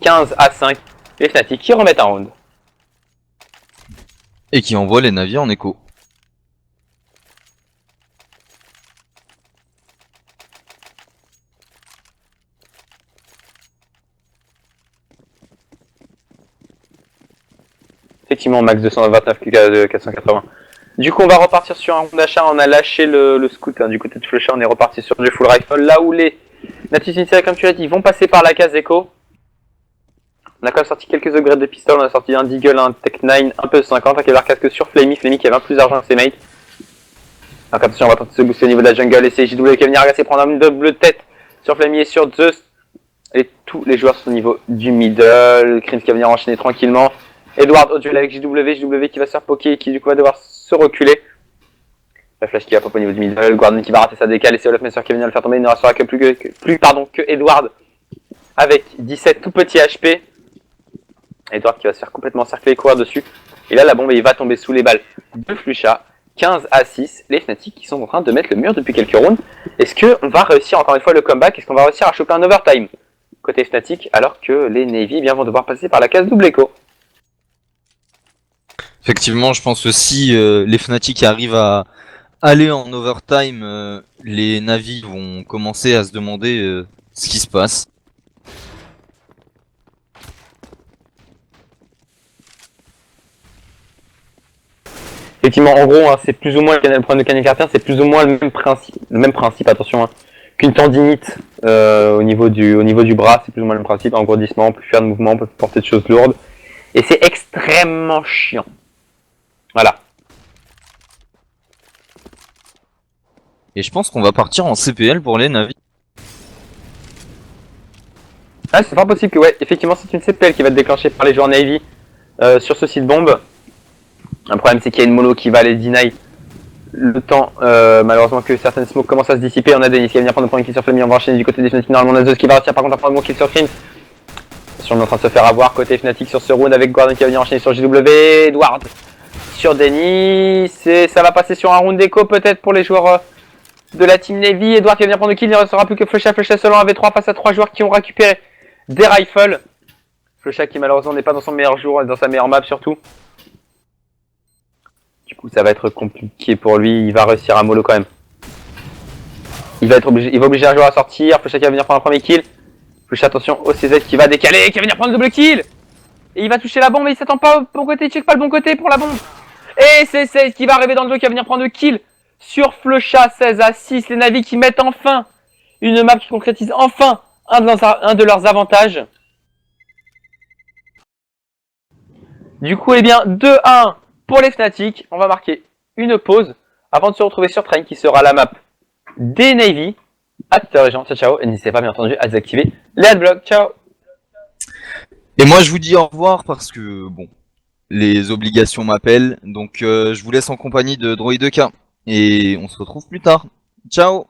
15 à 5. Les Fnatic qui remettent un round. Et qui envoie les navires en écho. Effectivement, max 229 de 480. Du coup, on va repartir sur un round d'achat. On a lâché le scout du côté de Flusher. On est reparti sur du full rifle. Là où les Natus Initial, comme tu l'as dit, vont passer par la case écho. On a quand même sorti quelques upgrades de pistoles. On a sorti un Deagle, un Tech 9, un peu 50, un Kevlar casque sur Flamey. Flamey qui avait un plus d'argent que ses mates. Donc attention, on va tenter de se booster au niveau de la jungle. Et c'est JW qui va venir agacer, prendre un double tête sur Flamey et sur Zeus. Et tous les joueurs sont au niveau du middle. Crims qui va venir enchaîner tranquillement. Edward au duel avec JW qui va se faire poker et qui du coup va devoir se reculer. La flash qui va pop au niveau du middle, Guardian qui va rater sa décale et c'est Olofmeister qui va venir le faire tomber. Il ne restera que que Edward avec 17 tout petits HP. Edward qui va se faire complètement cercler et courir dessus. Et là la bombe il va tomber sous les balles de Flusha. 15 à 6, les Fnatic qui sont en train de mettre le mur depuis quelques rounds. Est-ce qu'on va réussir encore une fois le comeback? Est-ce qu'on va réussir à choper un overtime côté Fnatic alors que les Navy vont devoir passer par la case double écho? Effectivement, je pense que si les Fnatic arrivent à aller en overtime, les Navi vont commencer à se demander ce qui se passe. Effectivement, en gros, c'est plus ou moins le problème de canal carpien, c'est plus ou moins le même principe, attention, qu'une tendinite au niveau du bras, c'est plus ou moins le même principe, engourdissement, on peut faire de mouvements, on peut porter de choses lourdes, et c'est extrêmement chiant. Voilà. Et je pense qu'on va partir en CPL pour les Navi. Ah, c'est pas possible que, ouais, effectivement, c'est une CPL qui va être déclenchée par les joueurs Navy sur ce site bombe. Un problème, c'est qu'il y a une mono qui va aller deny le temps, malheureusement, que certaines smokes commencent à se dissiper. On a Denis qui va venir prendre le premier kill sur Flamey. On va enchaîner du côté des Fnatic. Normalement, on a Zeus qui va réussir par contre à prendre un bon kill sur Crims. Attention, on est en train de se faire avoir côté Fnatic sur ce round avec Guardian qui va venir enchaîner sur JW. Edward sur Denis. Ça va passer sur un round d'écho peut-être pour les joueurs de la Team Navy. Edward qui va venir prendre le kill. Il ne restera plus que Flusha seul en AV3 face à 3 joueurs qui ont récupéré des rifles. Flusha qui malheureusement n'est pas dans son meilleur jour, dans sa meilleure map surtout. Du coup, ça va être compliqué pour lui. Il va réussir à mollo quand même. Il va obliger un joueur à sortir. Flusha qui va venir prendre un premier kill. Flusha, attention au CZ qui va décaler, qui va venir prendre le double kill. Et il va toucher la bombe, mais il s'attend pas au bon côté, il check pas le bon côté pour la bombe. Et c'est 16 qui va arriver dans le jeu, qui va venir prendre le kill sur Flecha, 16-6. Les Navi qui mettent enfin une map qui concrétise enfin un de leurs avantages. Du coup, eh bien, 2-1 pour les Fnatic. On va marquer une pause avant de se retrouver sur Train qui sera la map des Navy. À tout à l'heure les gens, ciao ciao. Et n'hésitez pas bien entendu à désactiver les adblocks. Ciao. Et moi je vous dis au revoir parce que bon, les obligations m'appellent, donc je vous laisse en compagnie de Droid2K. Et on se retrouve plus tard. Ciao.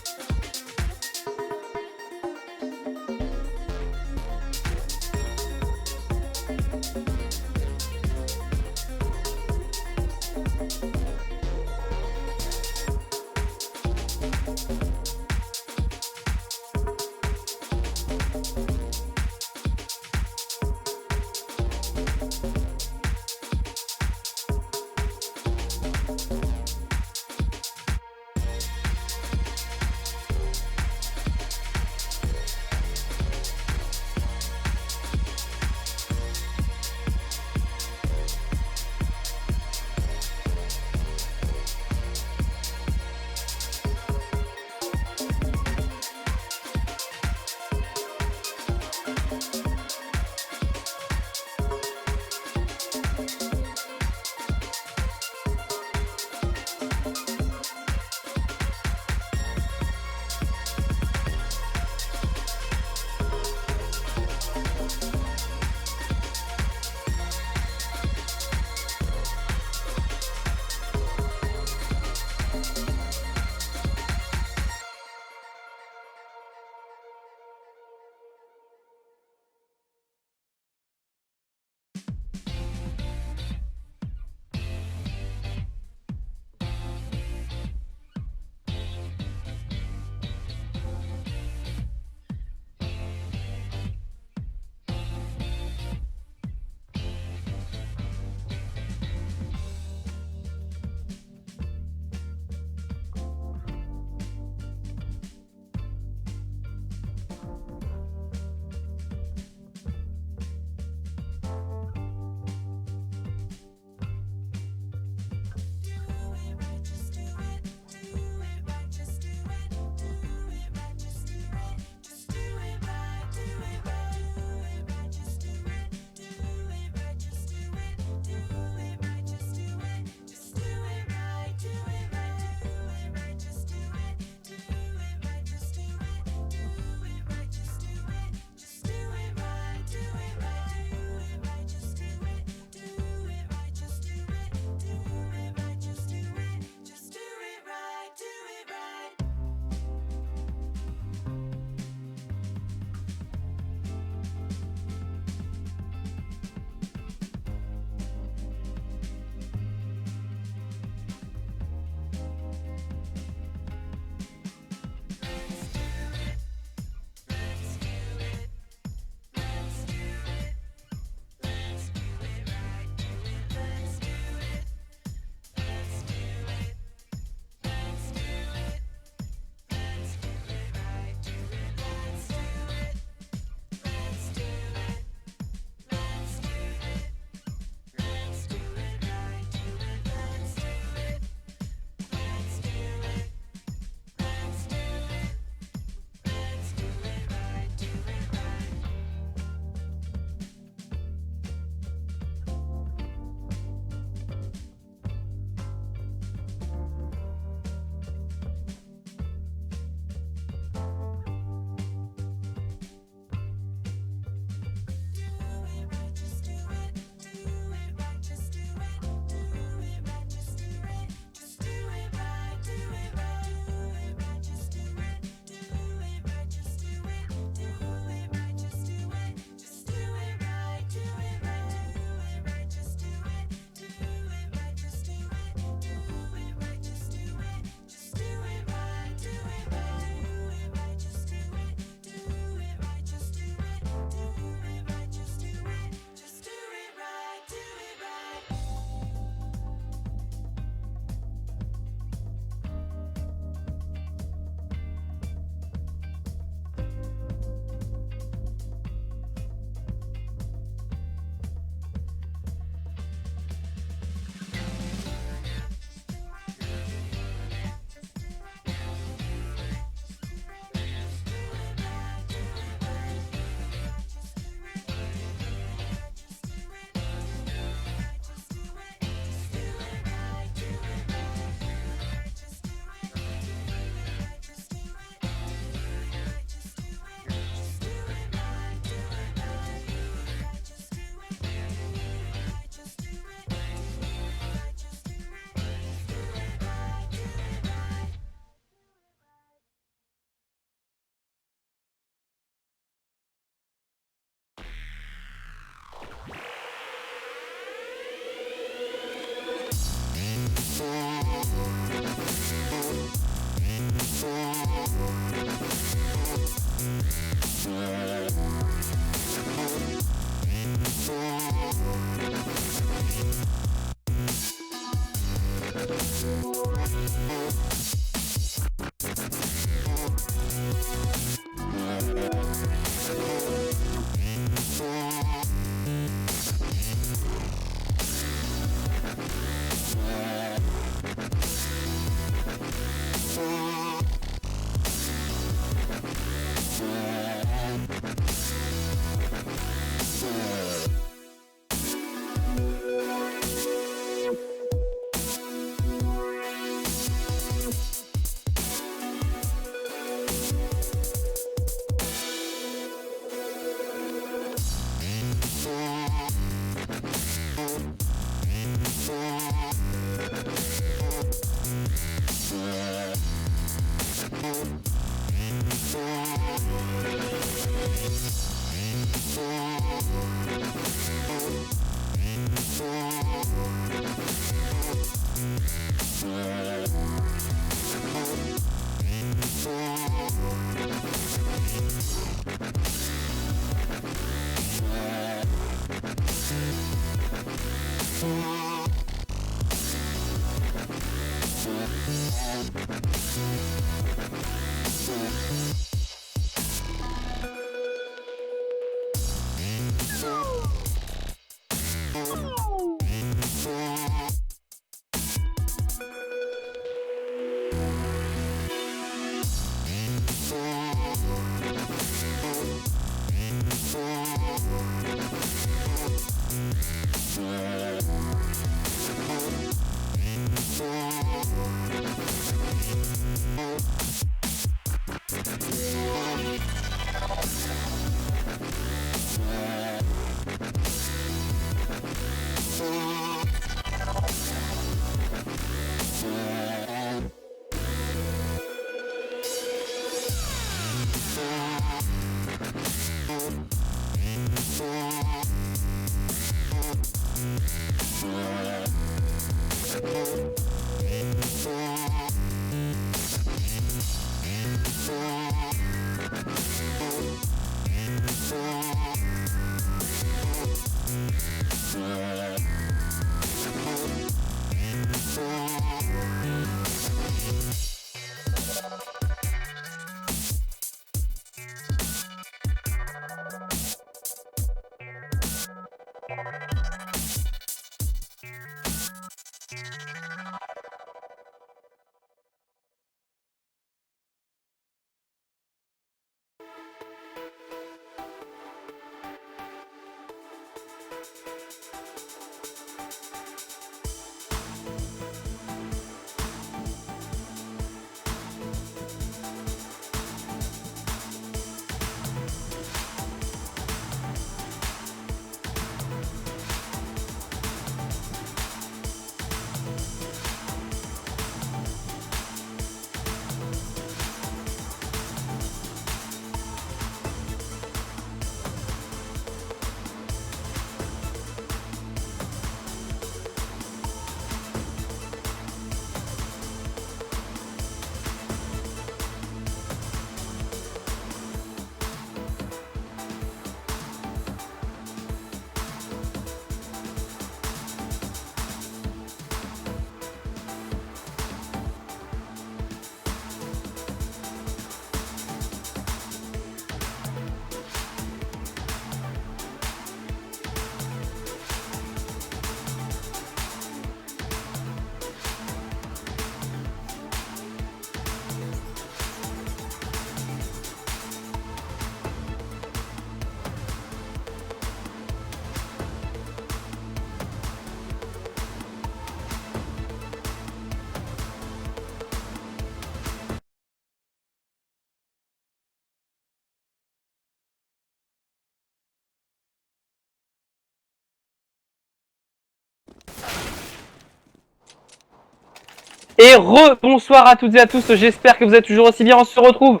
Et bonsoir à toutes et à tous, j'espère que vous êtes toujours aussi bien. On se retrouve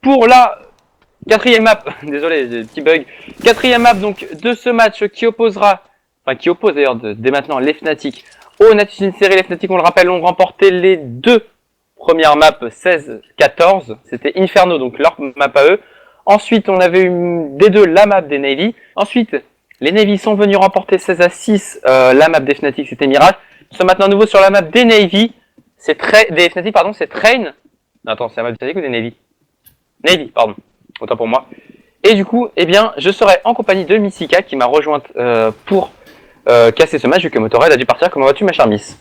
pour la quatrième map, désolé, j'ai des petits bugs. Quatrième map donc de ce match qui opposera, enfin qui oppose d'ailleurs dès maintenant les Fnatic aux Natus Série. Les Fnatic, on le rappelle, ont remporté les deux première map 16-14, c'était Inferno, donc leur map à eux. Ensuite, on avait eu des deux la map des Navy. Ensuite, les Navy sont venus remporter 16-6 la map des Fnatic, c'était Mirage. Nous sommes maintenant à nouveau sur la map des Navy. Des Fnatic, pardon, c'est Train. Non, attends, c'est la map des Fnatic ou des Navy? Navy, pardon. Autant pour moi. Et du coup, eh bien, je serai en compagnie de Missika qui m'a rejointe pour casser ce match vu que Motorhead a dû partir. Comment vas-tu, ma chère Miss?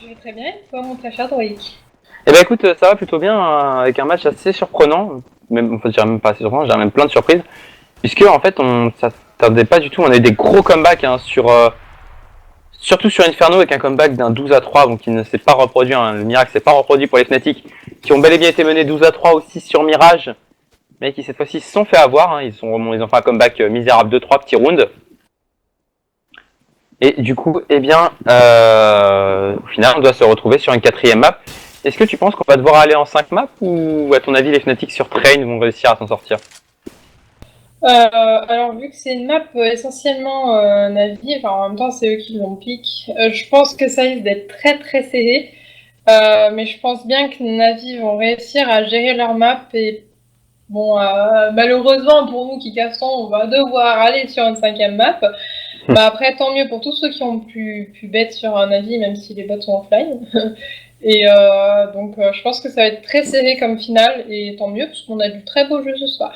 Je vais très bien, toi mon très cher Droïc. Eh ben écoute, ça va plutôt bien avec un match assez surprenant. Même, enfin, je dirais même pas assez surprenant, j'ai même plein de surprises. Puisque en fait, on s'attendait pas du tout. On a eu des gros comebacks hein, surtout sur Inferno avec un comeback d'un 12-3, donc qui ne s'est pas reproduit. Hein, le miracle s'est pas reproduit pour les Fnatic, qui ont bel et bien été menés 12-3 aussi sur Mirage, mais qui cette fois-ci se sont fait avoir. Hein, ils ont fait un comeback misérable 2-3 petits rounds. Et du coup, eh bien, au final, on doit se retrouver sur une 4ème map. Est-ce que tu penses qu'on va devoir aller en 5 maps ou à ton avis les Fnatic sur Train vont réussir à s'en sortir? Alors vu que c'est une map essentiellement Navi, enfin en même temps c'est eux qui l'ont pick, je pense que ça risque d'être très très serré. Mais je pense bien que Navi vont réussir à gérer leur map et bon malheureusement pour nous qui castons on va devoir aller sur une 5ème map. Bah après tant mieux pour tous ceux qui ont pu bet sur un Navi même si les bots sont offline. Et donc je pense que ça va être très serré comme finale et tant mieux parce qu'on a du très beau jeu ce soir.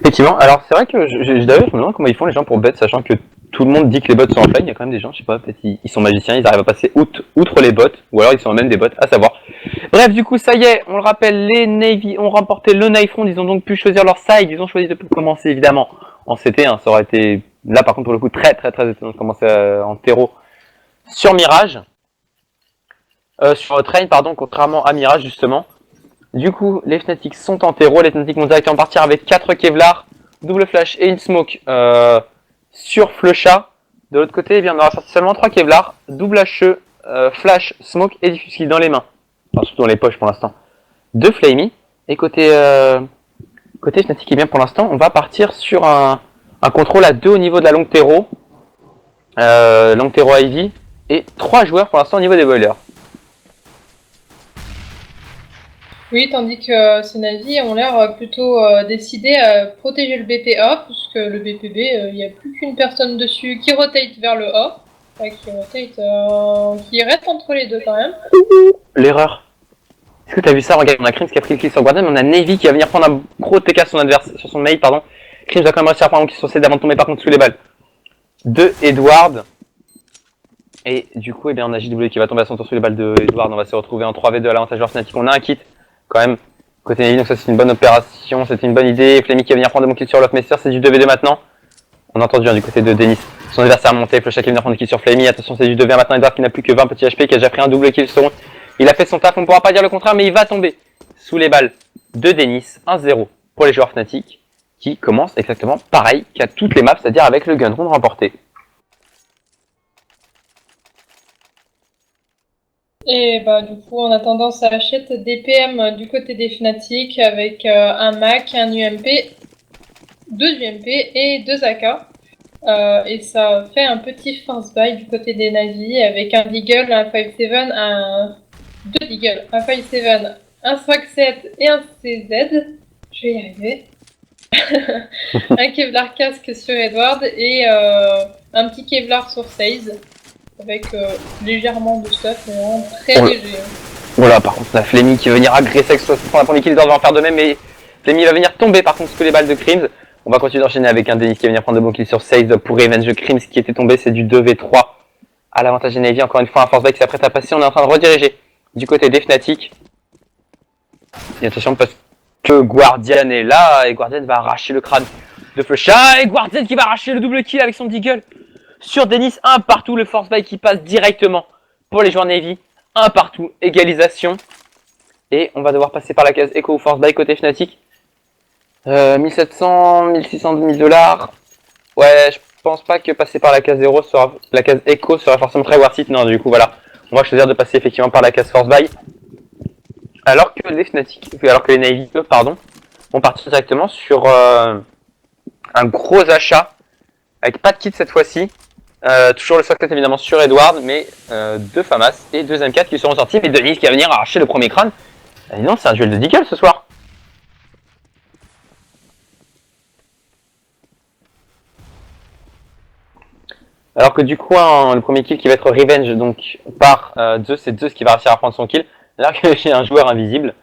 Effectivement, alors c'est vrai que d'ailleurs je me demande comment ils font les gens pour bet, sachant que tout le monde dit que les bots sont offline, il y a quand même des gens, je sais pas, peut-être ils sont magiciens, ils arrivent à passer outre les bots, ou alors ils sont même des bots, à savoir. Bref, du coup ça y est, on le rappelle, les Navy ont remporté le Knife Round, ils ont donc pu choisir leur side, ils ont choisi de commencer évidemment en CT, hein, ça aurait été, là par contre pour le coup très étonnant de commencer en terreau sur Mirage, sur Train pardon, contrairement à Mirage justement. Du coup, les Fnatic sont en terreau, les Fnatic vont directement partir avec 4 Kevlar, double flash et une smoke sur Flusha. De l'autre côté, eh bien, on aura sorti seulement 3 Kevlar, double HE, flash, smoke et diffuse kill dans les mains. Enfin, surtout dans les poches pour l'instant. 2 Flamey. Et côté Fnatic, eh bien, pour l'instant, on va partir sur un contrôle à 2 au niveau de la longue terreau. Longue terreau Ivy. Et 3 joueurs pour l'instant au niveau des boilers. Oui, tandis que ces Navi ont l'air plutôt décidés à protéger le BPA, puisque le BPB, il n'y a plus qu'une personne dessus qui rotate vers le A, qui reste entre les deux quand même. L'erreur. Est-ce que t'as vu ça? Regarde, on a Krims qui a pris le kill sur Guardian, mais on a Navy qui va venir prendre un gros TK sur son mail, pardon. Krims va quand même réussir à prendre un kill sur C avant de tomber par contre sous les balles de Edward. Et du coup, eh bien, on a JW qui va tomber à son tour sous les balles de Edward. On va se retrouver en 3v2 à l'avantage joueur Fnatic. On a un kit quand même côté Navy, donc ça c'est une bonne opération, c'était une bonne idée. Flamey qui va venir prendre de bon kill sur Lockmaster, c'est du 2v2 maintenant. On a entendu hein, du côté de Denis, son adversaire monté, Flusha qui va venir prendre le kill sur Flamey. Attention, c'est du 2v1 maintenant, Edward qui n'a plus que 20 petits HP, qui a déjà pris un double kill sur. Il a fait son taf, on ne pourra pas dire le contraire, mais il va tomber sous les balles de Denis. 1-0 pour les joueurs Fnatic, qui commencent exactement pareil qu'à toutes les maps, c'est-à-dire avec le gun round remporté. Et bah du coup en attendant ça achète des PM du côté des Fnatic avec un Mac, un UMP, 2 UMP et 2 AK. Et ça fait un petit force buy du côté des Navi avec un Deagle, un 5-7, deux Deagle, un 5-7, un Swag-7 et un CZ. Je vais y arriver. Un Kevlar casque sur Edward et un petit Kevlar sur Seize. Avec légèrement de stuff, mais vraiment très léger. Voilà, par contre, on a Flamey qui va venir agresser avec son premier kill, Edward va en faire de même, mais Flamey va venir tomber par contre sous les balles de Krims. On va continuer d'enchaîner avec un Denis qui va venir prendre de bons kills sur Seize pour revenge Krims qui était tombé, c'est du 2v3 à l'avantage des Navy. Encore une fois, un force back qui s'apprête à passer, on est en train de rediriger du côté des Fnatic. Et attention parce que Guardian est là, et Guardian va arracher le crâne de Flusha, et Guardian qui va arracher le double kill avec son Deagle. Sur Denis, un partout, le force buy qui passe directement pour les joueurs Navy. Un partout, égalisation. Et on va devoir passer par la case Echo ou force buy côté Fnatic. 1700, 1600, 2000 dollars. Ouais, je pense pas que passer par la case 0 sera, la case Echo sera forcément très worth it. Non, du coup, voilà. On va choisir de passer effectivement par la case force buy. Alors que les Fnatic, alors que les Navy, pardon, vont partir directement sur un gros achat. Avec pas de kit cette fois-ci. Toujours le succès évidemment sur Edward, mais 2 FAMAS et 2 M4 qui seront sortis. Mais Denis qui va venir arracher le premier crâne. Et non, c'est un duel de Deagle ce soir. Alors que du coup, le premier kill qui va être revenge donc par Zeus, c'est Zeus qui va réussir à prendre son kill. Alors que j'ai un joueur invisible,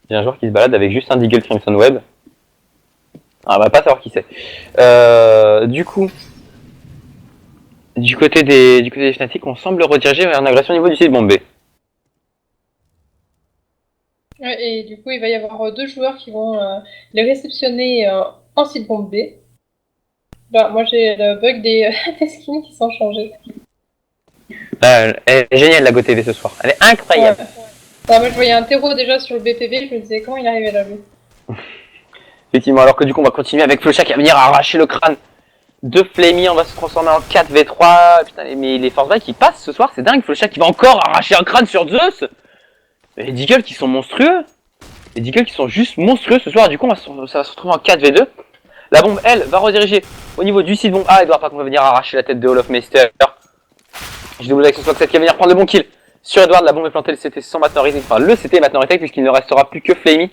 j'ai un joueur qui se balade avec juste un Deagle Crimson Web. Ah, on va pas savoir qui c'est. Du côté des Fnatic, on semble rediriger vers une agression au niveau du site bombé. Ouais, et du coup, il va y avoir 2 joueurs qui vont les réceptionner en site bombé. Bah, moi, j'ai le bug des, des skins qui sont changés. Elle est géniale la GoTV ce soir, elle est incroyable. Ouais. Bah, moi, je voyais un terreau déjà sur le BPV, je me disais comment il arrivait là, lui. Effectivement, alors que du coup, on va continuer avec Flocha qui va venir arracher le crâne de Flamey. On va se transformer en 4v3. Putain, mais les Force Buy qui passent ce soir, c'est dingue. Flocha qui va encore arracher un crâne sur Zeus. Et les Deagles qui sont monstrueux. Les Deagles qui sont juste monstrueux ce soir. Du coup, ça va se retrouver en 4v2. La bombe, elle, va rediriger au niveau du site bombe A. Edouard, par contre, va venir arracher la tête de Hall of Meister. J'ai doublé avec ce Swag 7 qui va venir prendre le bon kill. Sur Edward, la bombe est plantée, le CT sans maintenant retake. Enfin, le CT est maintenant retake puisqu'il ne restera plus que Flamey.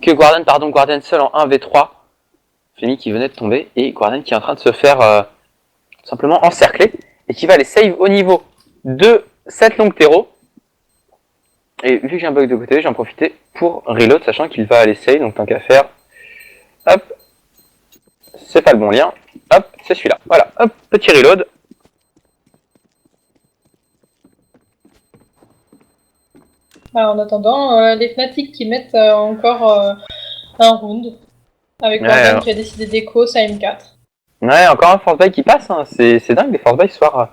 Que Guardian seul en 1v3. Flamey qui venait de tomber et Guardian qui est en train de se faire simplement encercler et qui va aller save au niveau de cette longue terreau. Et vu que j'ai un bug de côté, j'en profiter pour reload, sachant qu'il va aller save, donc tant qu'à faire, hop, c'est pas le bon lien, hop, c'est celui-là, voilà, hop, petit reload. Bah, en attendant, les Fnatic qui mettent encore un round. Avec Warden qui a décidé d'écho sa M4. Ouais, encore un Force Buy qui passe, hein. C'est dingue, les Force Buy ce soir,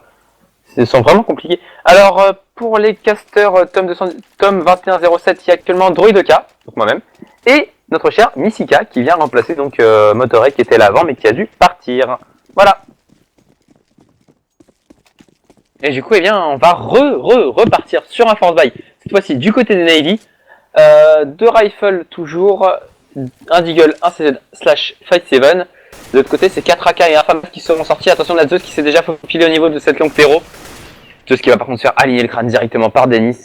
ils sont vraiment compliqués. Alors, pour les casters Tom 2107, il y a actuellement Droideka, donc moi-même, et notre cher Missika qui vient remplacer donc Motorek qui était là avant mais qui a dû partir. Voilà. Et du coup, eh bien, on va repartir sur un Force Buy, cette fois-ci du côté des Navy. 2 rifles toujours, un Deagle, un CZ/57. De l'autre côté, c'est 4 AK et un FAMAS qui seront sortis. Attention, la Zeus qui s'est déjà faufilé au niveau de cette longue terreau. Zeus qui va par contre se faire aligner le crâne directement par Denis.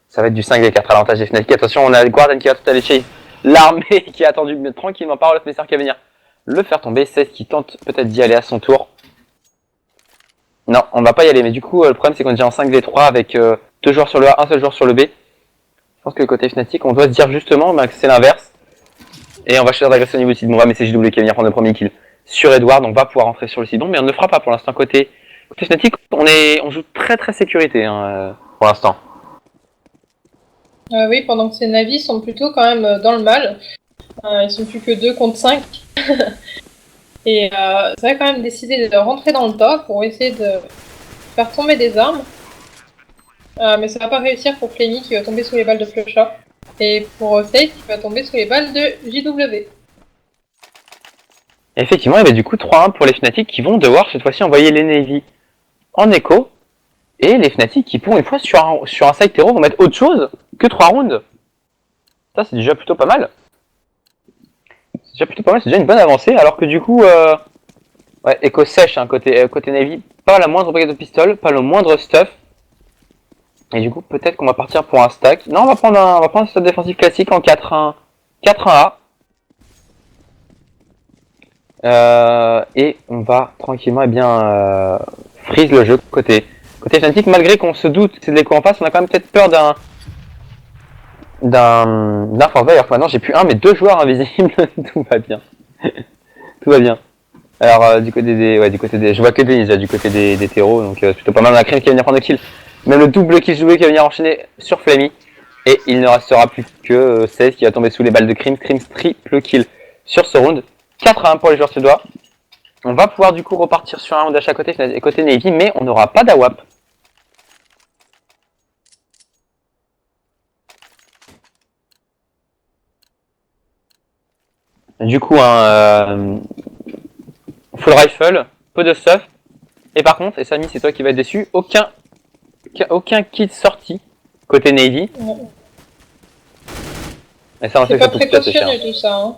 Ça va être du 5v4 à l'avantage des Fnatic. Attention, on a Guardian qui va tout aller chase l'armée qui a attendu tranquillement par Olaf Messer qui va venir le faire tomber. 16 qui tente peut-être d'y aller à son tour. Non, on va pas y aller, mais du coup, le problème c'est qu'on est déjà en 5v3 avec 2 joueurs sur le A, un seul joueur sur le B. Je pense que le côté Fnatic, on doit se dire justement que c'est l'inverse. Et on va choisir d'agresser au niveau du site. On va mettre CJW qui va venir prendre le premier kill sur Edward. On va pouvoir rentrer sur le site, mais on ne le fera pas pour l'instant. Côté Fnatic, on joue très sécurité pour l'instant. Oui, pendant que ces navis sont plutôt quand même dans le mal. Ils sont plus que 2 contre 5. Et ça va quand même décider de rentrer dans le tas pour essayer de faire tomber des armes. Mais ça va pas réussir pour Flamey qui va tomber sous les balles de Flocha. Et pour Safe qui va tomber sous les balles de JW. Effectivement, il y avait du coup 3-1 pour les Fnatic qui vont devoir cette fois-ci envoyer les Navy en écho. Et les Fnatic qui pour une fois sur un side terreau vont mettre autre chose que 3 rounds. Ça c'est déjà plutôt pas mal. C'est déjà une bonne avancée. Alors que du coup, ouais, écho sèche hein, côté Navy. Pas la moindre brigade de pistol, pas le moindre stuff. Et du coup, peut-être qu'on va partir pour un stack. Non, on va prendre un stade défensif classique en 4-1. 4-1A. Et on va tranquillement freeze le jeu côté Fnatic. Malgré qu'on se doute que c'est de l'écho en face, on a quand même peut-être peur d'un Force Buy. Alors que maintenant j'ai plus un mais 2 joueurs invisibles. Tout va bien. Tout va bien. Alors du côté des, je vois que Denis du côté des terreaux, donc c'est plutôt pas mal. On a Crime qui va venir prendre le kill. Même le double kill joué qui va venir enchaîner sur Flamey. Et il ne restera plus que 16 qui va tomber sous les balles de Crims. Crims triple kill sur ce round. 4-1 pour les joueurs suédois. On va pouvoir du coup repartir sur un round à chaque côté Navy, mais on n'aura pas d'AWAP. Du coup, full rifle, peu de stuff. Et par contre, et Samy, c'est toi qui vas être déçu, aucun kit sorti côté Navy. Ouais. Et ça, on sait C'est que pas précautionneux tout ça. Hein.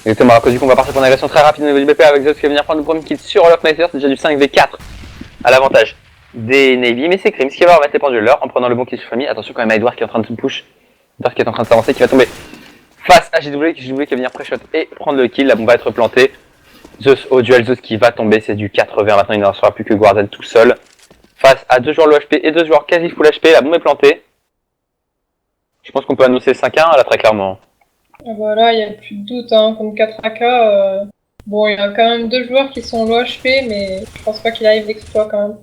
Exactement, alors que du coup on va partir pour une agression très rapide au niveau du BP avec Zeus qui va venir prendre le premier kill sur Olofmeister, c'est déjà du 5v4 à l'avantage des Navy, mais c'est Krims qui va remettre les pendules l'heure en prenant le bon kill sur Famille. Attention quand même à Edward qui est en train de se push, Edward qui est en train de s'avancer, qui va tomber face à JW qui va venir pré-shot et prendre le kill, la bombe va être plantée. Zeus au duel, Zeus qui va tomber, c'est du 4v1 maintenant, il ne restera plus que Guardian tout seul. Face à 2 joueurs low HP et 2 joueurs quasi full HP, la bombe est plantée. Je pense qu'on peut annoncer 5-1 là très clairement. Voilà, il n'y a plus de doute, hein, contre 4 AK. Bon, il y a quand même 2 joueurs qui sont low HP, mais je pense pas qu'il arrive l'exploit quand même.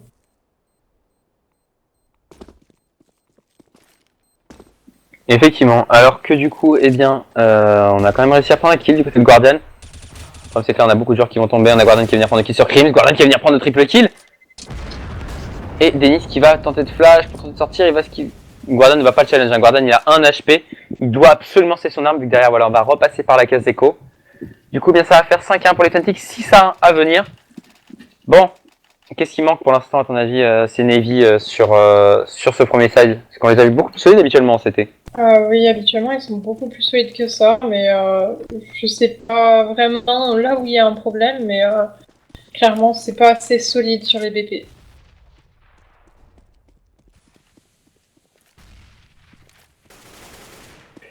Effectivement, alors que du coup, eh bien, on a quand même réussi à prendre un kill du côté de Guardian. Comme c'est clair, on a beaucoup de joueurs qui vont tomber, on a Guardian qui va venir prendre le kill sur Krims, Guardian qui va venir prendre le triple kill. Et Denis qui va tenter de flash pour tenter de sortir, il va Guardian ne va pas le challenge, hein. Guardian il a 1 HP, il doit absolument cesser son arme vu que derrière voilà, on va repasser par la case d'écho. Du coup bien ça va faire 5-1 pour les Fnatic, 6-1 à venir. Bon, qu'est-ce qui manque pour l'instant à ton avis c'est Navy sur ce premier side? Parce qu'on les a vu beaucoup plus solides habituellement cet été. Oui, habituellement ils sont beaucoup plus solides que ça, mais je sais pas vraiment là où il y a un problème, mais clairement c'est pas assez solide sur les BP.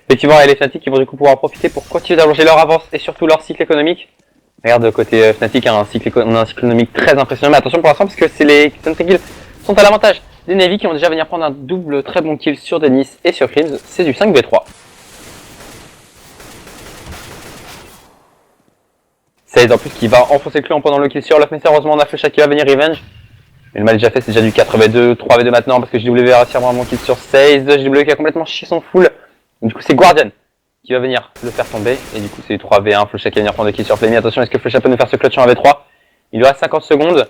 Effectivement, il y a les Fnatic qui vont du coup pouvoir en profiter pour continuer d'allonger leur avance et surtout leur cycle économique. Regarde, côté Fnatic, on a un cycle économique très impressionnant, mais attention pour l'instant parce que c'est les kills sont à l'avantage des Navy qui vont déjà venir prendre un double très bon kill sur Denis et sur Krims, c'est du 5v3. C'est en plus qui va enfoncer le clou en prenant le kill sur Olofmeister, heureusement on a Flusha qui va venir revenge. Mais le mal est déjà fait, c'est déjà du 4v2, 3v2 maintenant parce que JW va réussir à avoir un bon kill sur 16, JW qui a complètement chié son full. Donc, du coup c'est Guardian qui va venir le faire tomber, et du coup c'est 3v1, Flusha qui va venir prendre le kill sur Flammy. Attention, est-ce que Flusha peut nous faire ce clutch en 1v3? Il lui reste 50 secondes,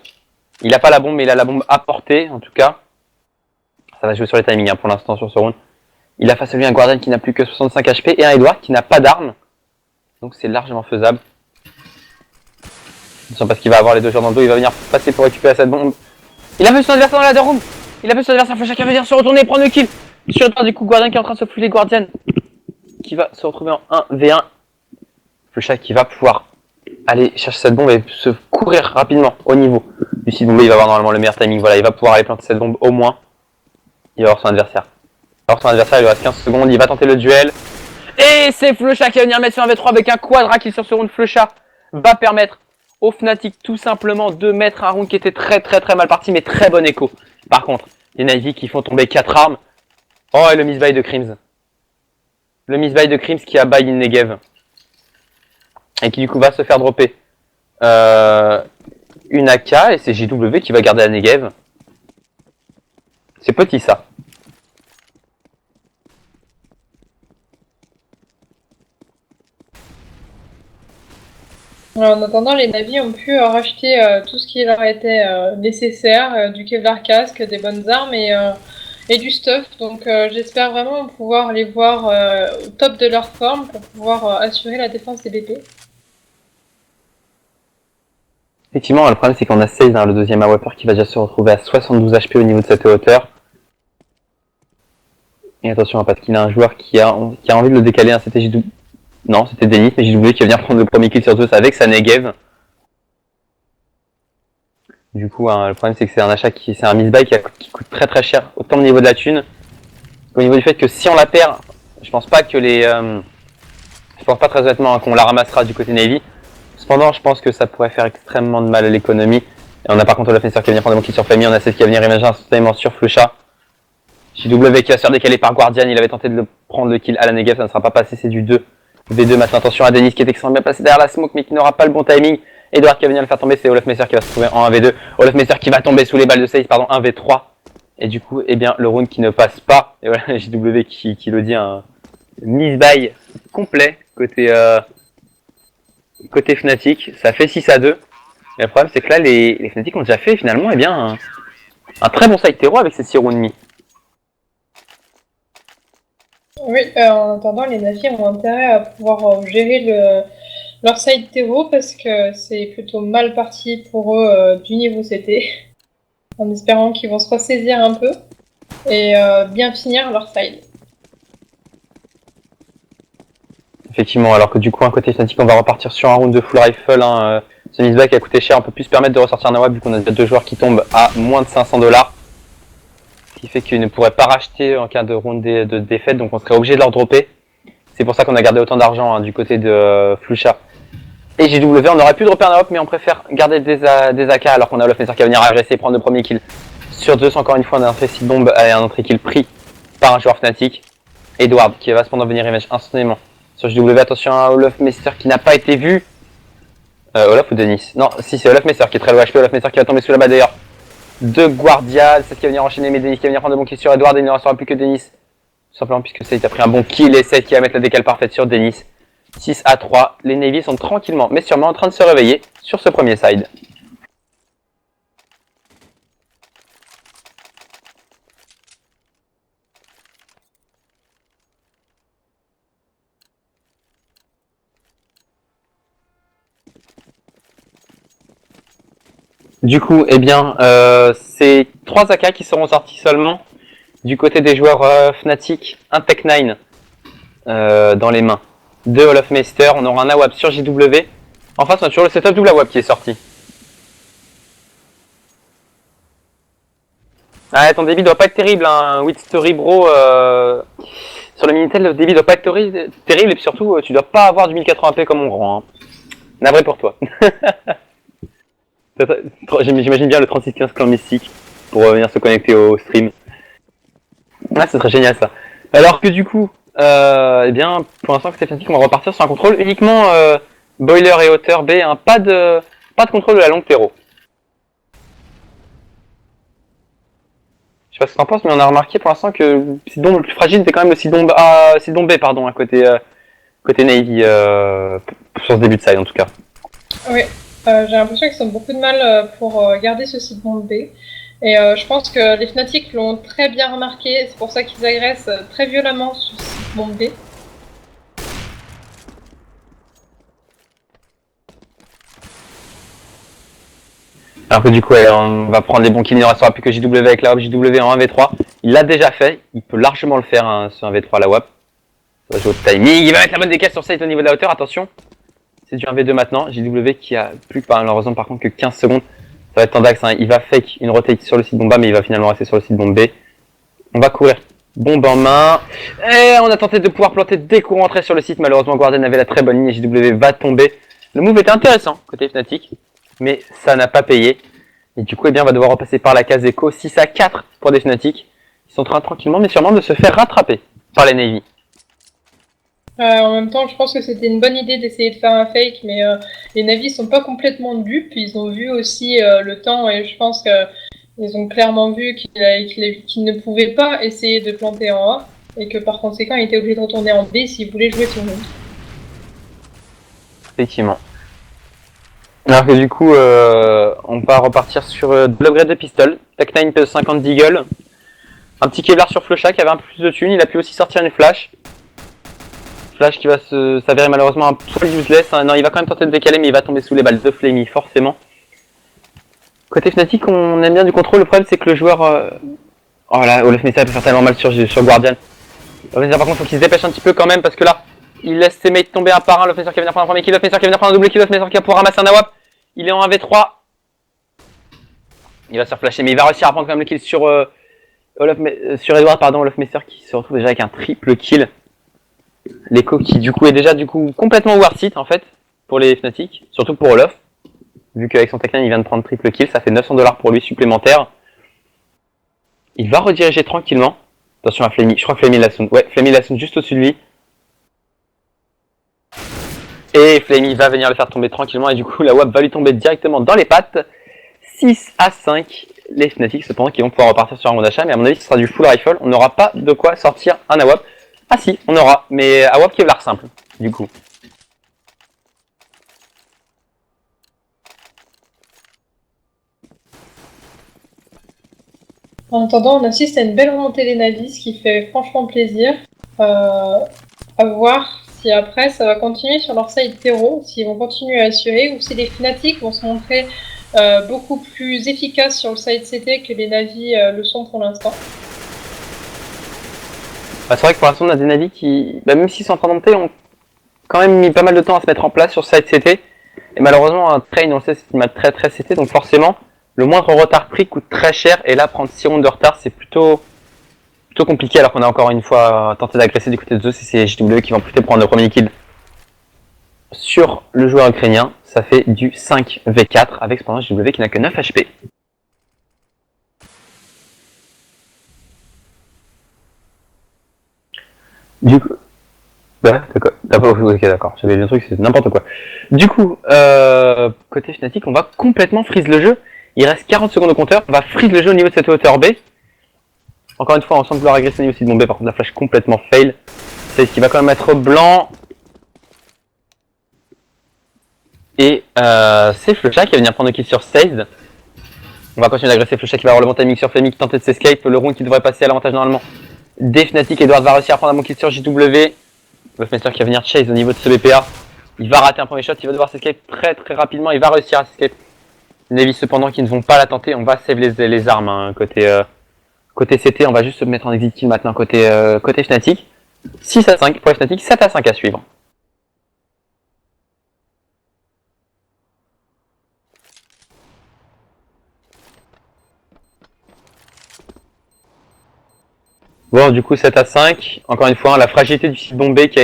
il a pas la bombe mais il a la bombe à portée en tout cas. Ça va jouer sur les timings hein, pour l'instant sur ce round. Il a face à lui un Guardian qui n'a plus que 65 HP et un Edward qui n'a pas d'arme. Donc c'est largement faisable. Attention parce qu'il va avoir les deux joueurs dans le dos, il va venir passer pour récupérer cette bombe. Il a vu son adversaire dans la room. Il a vu son adversaire, Flusha qui va venir se retourner et prendre le kill. Sur le du coup Guardian qui est en train de se fouler Guardian qui va se retrouver en 1v1. Flusha qui va pouvoir aller chercher cette bombe et se courir rapidement au niveau du site bombe. Il va avoir normalement le meilleur timing. Voilà, il va pouvoir aller planter cette bombe au moins. Il va avoir son adversaire. Il lui reste 15 secondes. Il va tenter le duel. Et c'est Flusha qui va venir mettre sur un V3 avec un quadra kill sur ce round. Flusha va permettre aux Fnatic tout simplement de mettre un round qui était très mal parti, mais très bon écho. Par contre, les Navy qui font tomber 4 armes. Oh, et le misbuy de Krims. Le misbuy de Krims qui a buy in Negev. Et qui du coup va se faire dropper une AK et c'est JW qui va garder la Negev. C'est petit ça. Alors, en attendant, les navires ont pu racheter tout ce qui leur était nécessaire, du Kevlar casque, des bonnes armes et du stuff. Donc j'espère vraiment pouvoir les voir au top de leur forme pour pouvoir assurer la défense des BP. Effectivement, le problème c'est qu'on a 16 hein, le deuxième AWPer qui va déjà se retrouver à 72 HP au niveau de cette hauteur. Et attention, hein, parce qu'il a un joueur qui a envie de le décaler, hein, c'était JW. Non, c'était Denis, mais JW qui va venir prendre le premier kill sur Zeus avec sa Negev. Du coup, hein, le problème c'est que c'est un achat c'est un misbuy qui coûte très cher, autant au niveau de la thune, qu'au niveau du fait que si on la perd, je pense pas que je pense pas très honnêtement hein, qu'on la ramassera du côté Navy. Cependant, je pense que ça pourrait faire extrêmement de mal à l'économie. Et on a par contre Olofmeister qui va venir prendre le bon kill sur Flammy, on a Seth qui va venir rémager instantanément sur Flusha. JW qui va se faire décaler par Guardian, il avait tenté de prendre le kill à la Negev, ça ne sera pas passé, c'est du 2v2 maintenant. Attention à Denis qui est extrêmement bien passé derrière la smoke mais qui n'aura pas le bon timing. Edward qui va venir le faire tomber, c'est Olofmeister qui va se trouver en 1v2. Olofmeister qui va tomber sous les balles de Sage, pardon, 1v3. Et du coup, eh bien, le round qui ne passe pas. Et voilà, JW qui le dit, un misbuy complet côté Fnatic. Ça fait 6-2. Mais le problème, c'est que là, les Fnatic ont déjà fait finalement, eh bien, un très bon side terreau avec ces 6 rounds demi. Oui, en attendant, les navires ont intérêt à pouvoir gérer leur side terreau parce que c'est plutôt mal parti pour eux du niveau CT. En espérant qu'ils vont se ressaisir un peu et bien finir leur side. Effectivement, alors que du coup, un côté Fnatic, on va repartir sur un round de full rifle. Hein, ce misback a coûté cher, on peut plus se permettre de ressortir un AWP vu qu'on a déjà 2 joueurs qui tombent à moins de 500$. Ce qui fait qu'ils ne pourraient pas racheter en cas de round de défaite, donc on serait obligé de leur dropper. C'est pour ça qu'on a gardé autant d'argent du côté de Flusha. Et JW, on aurait pu dropper un AWP, mais on préfère garder des AK alors qu'on a Olofmeister qui va venir agresser et prendre le premier kill. Sur 200, encore une fois, on a un entrée bombe et un entrée kill pris par un joueur Fnatic. Edward qui va cependant venir revenge instantanément. Sur JW, attention à Olofmeister qui n'a pas été vu. Olaf ou Denis? Non, si c'est Olofmeister qui est très low HP, Olofmeister qui va tomber sous la balle d'ailleurs. De Guardia, c'est ce qui va venir enchaîner, mais Denis qui va venir prendre de bons kills sur Edward et il ne restera plus que Denis. Tout simplement puisque Seth a pris un bon kill et Seth qui va mettre la décale parfaite sur Denis. 6-3, les Navy sont tranquillement mais sûrement en train de se réveiller sur ce premier side. Du coup, eh bien, c'est 3 AK qui seront sortis seulement du côté des joueurs Fnatic, un Tech9 dans les mains de Olofmeister. On aura un AWP sur JW. En face, on a toujours le setup double AWP qui est sorti. Ah, ton débit doit pas être terrible, hein. With Story Bro. Sur le Minitel, le débit doit pas être terrible et puis surtout, tu dois pas avoir du 1080p comme on rend. Hein. Navré pour toi. J'imagine bien le 3615 clan mystique pour venir se connecter au stream. Ah, ce serait génial ça. Alors que du coup, eh bien, pour l'instant, c'est Fnatic, on va repartir sur un contrôle uniquement boiler et hauteur B, hein, pas de contrôle de la longue terreau. Je sais pas ce que t'en penses, mais on a remarqué pour l'instant que le Sidon le plus fragile c'était quand même le Sidon B, pardon, à côté Navy, sur ce début de side en tout cas. Oui, j'ai l'impression qu'ils ont beaucoup de mal pour garder ce site bombe B. Et je pense que les Fnatic l'ont très bien remarqué, c'est pour ça qu'ils agressent très violemment ce site bombe B. Alors que du coup, on va prendre les bons kills, il ne restera plus que JW avec la WAP, JW en 1v3. Il l'a déjà fait, il peut largement le faire hein, sur 1v3 la WAP. Ça va jouer au timing, il va mettre la bonne décaisse sur site au niveau de la hauteur, attention. C'est du 1v2 maintenant, JW qui a plus malheureusement par contre que 15 secondes. Ça va être Tendax, hein. Il va fake une rotate sur le site bombe A, mais il va finalement rester sur le site bombe B. On va courir, bombe en main. Et on a tenté de pouvoir planter dès qu'on rentrait sur le site, malheureusement Guardian avait la très bonne ligne et JW va tomber. Le move était intéressant côté Fnatic, mais ça n'a pas payé. Et du coup, eh bien, on va devoir repasser par la case écho, 6-4 pour des Fnatic. Ils sont en train tranquillement, mais sûrement de se faire rattraper par les Navy. En même temps, je pense que c'était une bonne idée d'essayer de faire un fake, mais les Navy sont pas complètement dupes. Ils ont vu aussi le temps et je pense qu'ils ont clairement vu qu'ils ne pouvaient pas essayer de planter en A et que par conséquent, ils étaient obligés de retourner en B s'ils voulaient jouer sur nous. Effectivement. Alors que du coup, on va repartir sur de l'upgrade de pistol. Tech9 P50 Deagle. Un petit Kevlar sur Flusha qui avait un peu plus de thunes. Il a pu aussi sortir une flash. Flash qui va s'avérer malheureusement un peu useless. Non, il va quand même tenter de décaler, mais il va tomber sous les balles de Flamey, forcément. Côté Fnatic, on aime bien du contrôle. Le problème, c'est que le joueur. Oh là, Olofmeister peut faire tellement mal sur Guardian. Olofmeister, par contre, faut qu'il se dépêche un petit peu quand même, parce que là, il laisse ses mates tomber un par un. Olofmeister qui va venir prendre un premier kill, Olofmeister qui va venir prendre un double kill, Olofmeister qui va pouvoir ramasser un AWP. Il est en 1v3. Il va se faire flasher, mais il va réussir à prendre quand même le kill sur Edward, pardon, Olofmeister qui se retrouve déjà avec un triple kill. L'Echo qui du coup est déjà complètement worth it en fait pour les Fnatic, surtout pour Olof. Vu qu'avec son Tech9 il vient de prendre triple kill, ça fait 900$ pour lui supplémentaire. Il va rediriger tranquillement. Attention à Flamey, je crois que Flamey la sound. Ouais, Flamey la sound juste au-dessus de lui. Et Flamey va venir le faire tomber tranquillement et du coup la WAP va lui tomber directement dans les pattes. 6-5, les Fnatic cependant qui vont pouvoir repartir sur un round d'achat, mais à mon avis ce sera du full rifle, on n'aura pas de quoi sortir un AWP. Ah si, on aura, mais AWP Kevlar simple, du coup. En attendant, on assiste à une belle remontée des Navy, ce qui fait franchement plaisir. À voir si après ça va continuer sur leur side terreau, s'ils vont continuer à assurer, ou si les Fnatic vont se montrer beaucoup plus efficaces sur le side CT que les Navy le sont pour l'instant. Bah, c'est vrai que pour l'instant on a des Navy qui, même s'ils sont en train de monter, ont quand même mis pas mal de temps à se mettre en place sur site CT. Et malheureusement, un train, on le sait, c'est une map très CT, donc forcément, le moindre retard pris coûte très cher. Et là, prendre 6 rounds de retard, c'est plutôt compliqué, alors qu'on a encore une fois tenté d'agresser du côté de Zeus, et c'est JW qui vont plutôt prendre le premier kill sur le joueur ukrainien. Ça fait du 5v4 avec cependant JW qui n'a que 9 HP. Du coup, bah, d'accord, ok, d'accord, j'avais lu un truc, c'est n'importe quoi. Du coup, côté Fnatic, on va complètement freeze le jeu. Il reste 40 secondes au compteur, on va freeze le jeu au niveau de cette hauteur B. Encore une fois, on semble vouloir agresser au niveau aussi de mon B, par contre la flash complètement fail. C'est ce qui va quand même être blanc. Et c'est Flusha qui va venir prendre le kill sur Sazed. On va continuer d'agresser Flusha qui va avoir le bon timing sur Fleming qui tentait de s'escape. Le round qui devrait passer à l'avantage normalement des Fnatic. Edward va réussir à prendre un bon kill sur JW. Wolfmeister qui va venir chase au niveau de ce BPA. Il va rater un premier shot, il va devoir s'escape très rapidement. Il va réussir à s'escape. Navy cependant qui ne vont pas la tenter. On va save les armes hein, côté CT. On va juste se mettre en exit kill maintenant côté Fnatic. 6-5 pour les Fnatic, 7-5 à suivre. Bon, du coup, 7-5. Encore une fois, hein, la fragilité du site bombé qui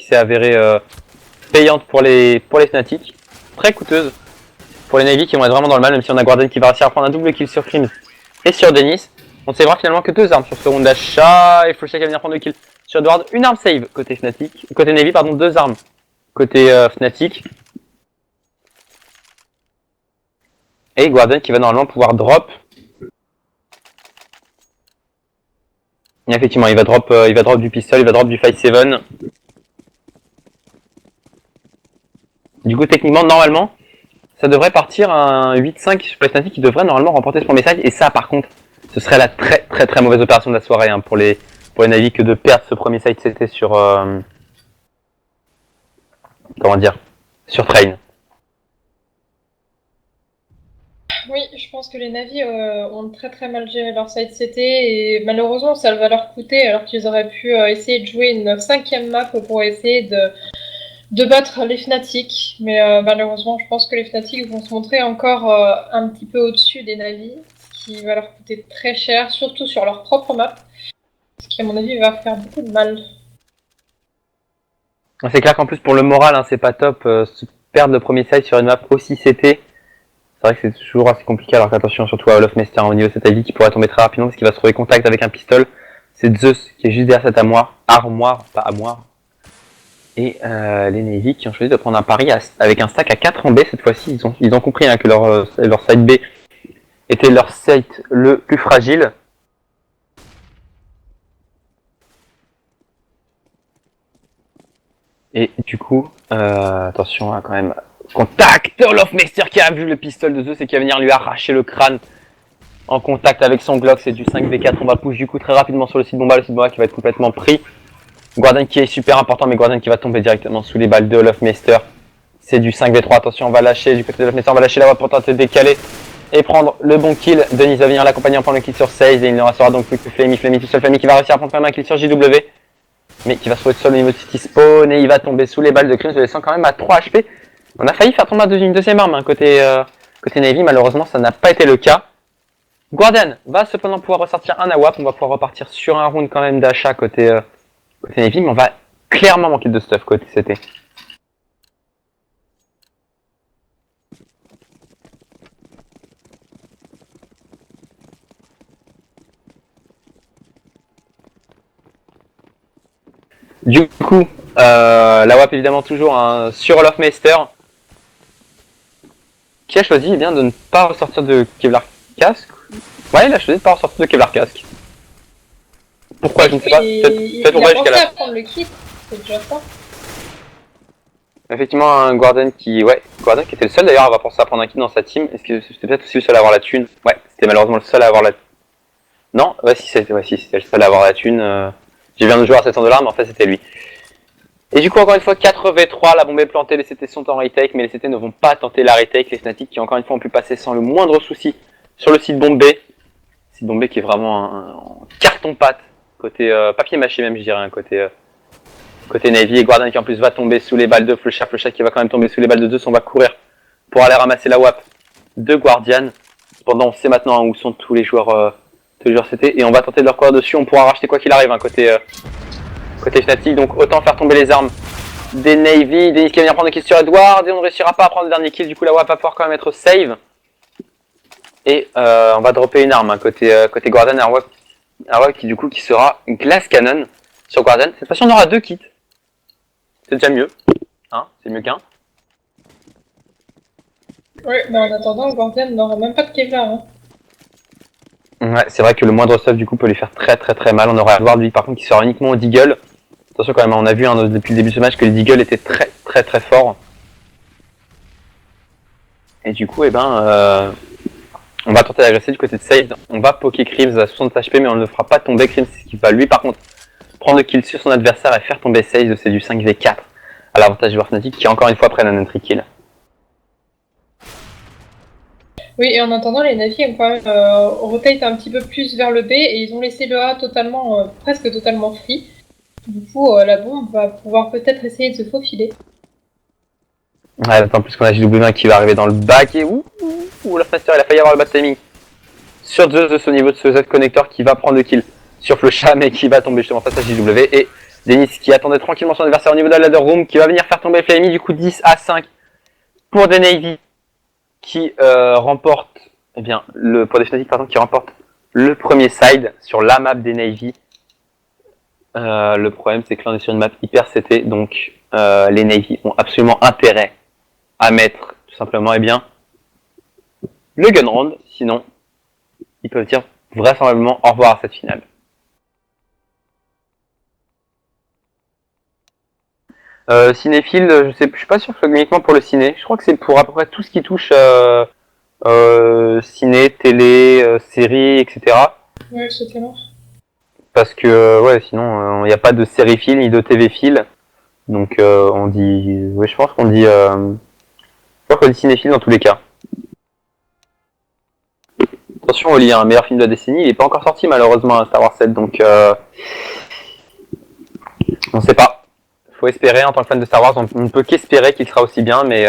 s'est avérée payante pour les Fnatic. Très coûteuse pour les Navy qui vont être vraiment dans le mal, même si on a Guardian qui va réussir à prendre un double kill sur Crims et sur Denis. On ne savera finalement que 2 armes sur ce round d'achat. Et Flusha qui va venir prendre le kill sur Edward. Une arme save côté Fnatic. Côté Navy, pardon, 2 armes côté Fnatic. Et Guardian qui va normalement pouvoir drop. Et effectivement, il va drop du pistol, il va drop du 5-7. Du coup, techniquement, normalement, ça devrait partir un 8-5 sur les Fnatic qui devrait normalement remporter ce premier side. Et ça, par contre, ce serait la très mauvaise opération de la soirée hein, pour les Navy que de perdre ce premier side. C'était sur comment dire, sur Train. Oui, je pense que les Navy ont très mal géré leur side CT et malheureusement ça va leur coûter alors qu'ils auraient pu essayer de jouer une 5e map pour essayer de battre les Fnatic. Mais malheureusement je pense que les Fnatic vont se montrer encore un petit peu au-dessus des Navy, ce qui va leur coûter très cher, surtout sur leur propre map, ce qui à mon avis va faire beaucoup de mal. C'est clair qu'en plus pour le moral, hein, c'est pas top. Perdre le premier side sur une map aussi CT. C'est vrai que c'est toujours assez compliqué, alors qu'attention surtout à Wolfmeister au niveau de cette IV qui pourrait tomber très rapidement parce qu'il va se trouver contact avec un pistol. C'est Zeus qui est juste derrière cette armoire, pas armoire. Et les Navy qui ont choisi de prendre un pari avec un stack à 4 en B cette fois-ci. Ils ont compris hein, que leur side B était leur site le plus fragile. Et du coup, attention hein, quand même. Contact de Wolfmeister qui a vu le pistolet de Zeus et qui va venir lui arracher le crâne en contact avec son Glock. C'est du 5v4. On va push du coup très rapidement sur le site bomba. Le site bomba qui va être complètement pris. Guardian qui est super important, mais Guardian qui va tomber directement sous les balles de Wolfmeister. C'est du 5v3. Attention, on va lâcher du côté de Wolfmeister. On va lâcher la voie pour tenter de décaler et prendre le bon kill. Denis va venir l'accompagner en prendre le kill sur 16 et il ne restera donc plus que Flammy tout seul. Flammy qui va réussir à prendre quand même un kill sur JW. Mais qui va se trouver seul au niveau de City Spawn et il va tomber sous les balles de Crims, le laissant quand même à 3 HP. On a failli faire tomber une deuxième arme hein, côté Navy, malheureusement ça n'a pas été le cas. Guardian va cependant pouvoir ressortir un AWAP, on va pouvoir repartir sur un round quand même d'achat côté Navy, mais on va clairement manquer de stuff côté CT. Du coup, la WAP évidemment toujours hein, sur Wolfmeister, qui a choisi eh bien, de ne pas ressortir de Kevlar Casque. Ouais, il a choisi de ne pas ressortir de Kevlar Casque. Pourquoi je ne sais pas. Il a pensé à prendre le kit, c'est déjà ça. Effectivement, un Guardian qui était le seul d'ailleurs à avoir pensé à prendre un kit dans sa team. Est-ce que c'était peut-être aussi le seul à avoir la thune? Ouais, c'était malheureusement le seul à avoir la. Non, si c'était le seul à avoir la thune. J'ai bien de jouer à 700 $, mais en fait c'était lui. Et du coup, encore une fois, 4v3, la bombe est plantée, les CT sont en retake, mais les CT ne vont pas tenter la retake. Les Fnatic qui, encore une fois, ont pu passer sans le moindre souci sur le site bombe B. Site bombe B qui est vraiment un carton-pâte, côté papier mâché même, je dirais, côté Côté Navy et Guardian qui en plus va tomber sous les balles de Flusha. Flusha qui va quand même tomber sous les balles de Zeus. On va courir pour aller ramasser la WAP de Guardian. Cependant, on sait maintenant où sont tous les joueurs CT. Et on va tenter de leur courir dessus. On pourra racheter quoi qu'il arrive côté Fnatic. Donc autant faire tomber les armes des Navy. Denis qui va venir prendre des kills sur Edward. Et on ne réussira pas à prendre le dernier kill. Du coup, la WAP va pouvoir quand même être save. Et on va dropper une arme côté Guardian. Un WAP qui sera Glass Cannon sur Guardian. Cette fois-ci, on aura 2 kits. C'est déjà mieux. C'est mieux qu'un. Ouais, mais en attendant, Guardian n'aura même pas de Kevlar. Ouais, c'est vrai que le moindre stuff du coup peut lui faire très mal. On aura Edward lui par contre qui sera uniquement au Deagle. Attention quand même, on a vu depuis le début de ce match que le Deagle était très fort. Et du coup, on va tenter d'agresser du côté de Save. On va poker Krims à 60 HP, mais on ne le fera pas tomber. Krims qui va lui par contre prendre le kill sur son adversaire et faire tomber Save. C'est du 5v4 à l'avantage du Fnatic qui encore une fois prennent un entry kill. Oui, et en attendant, les Navy ont quand même rotate un petit peu plus vers le B et ils ont laissé le A totalement, presque totalement free. Du coup, la bombe va pouvoir peut-être essayer de se faufiler. Ouais, en plus qu'on a JW1 qui va arriver dans le back et la Faster, il a failli avoir le bad timing sur Zeus au niveau de ce Z connector qui va prendre le kill sur Flusha mais qui va tomber justement face à JW et Denis qui attendait tranquillement son adversaire au niveau de la ladder room qui va venir faire tomber Flamey du coup 10-5 pour des Navy qui remporte pour des Fnatic pardon qui remporte le premier side sur la map des Navy. Le problème c'est que là on est sur une map hyper CT donc les Navy ont absolument intérêt à mettre tout simplement le gun round, sinon ils peuvent dire vraisemblablement au revoir à cette finale. Cinéphile, je suis pas sûr que ce soit uniquement pour le ciné, je crois que c'est pour à peu près tout ce qui touche ciné, télé, séries, etc. Ouais, c'était mort. Parce que sinon il n'y a pas de série film ni de TV film. Donc on dit. Oui, je pense qu'on dit. Je crois qu'on dit cinéphile dans tous les cas. Attention Oli, un meilleur film de la décennie, il n'est pas encore sorti malheureusement à Star Wars 7, donc on sait pas. Faut espérer en tant que fan de Star Wars, on ne peut qu'espérer qu'il sera aussi bien, mais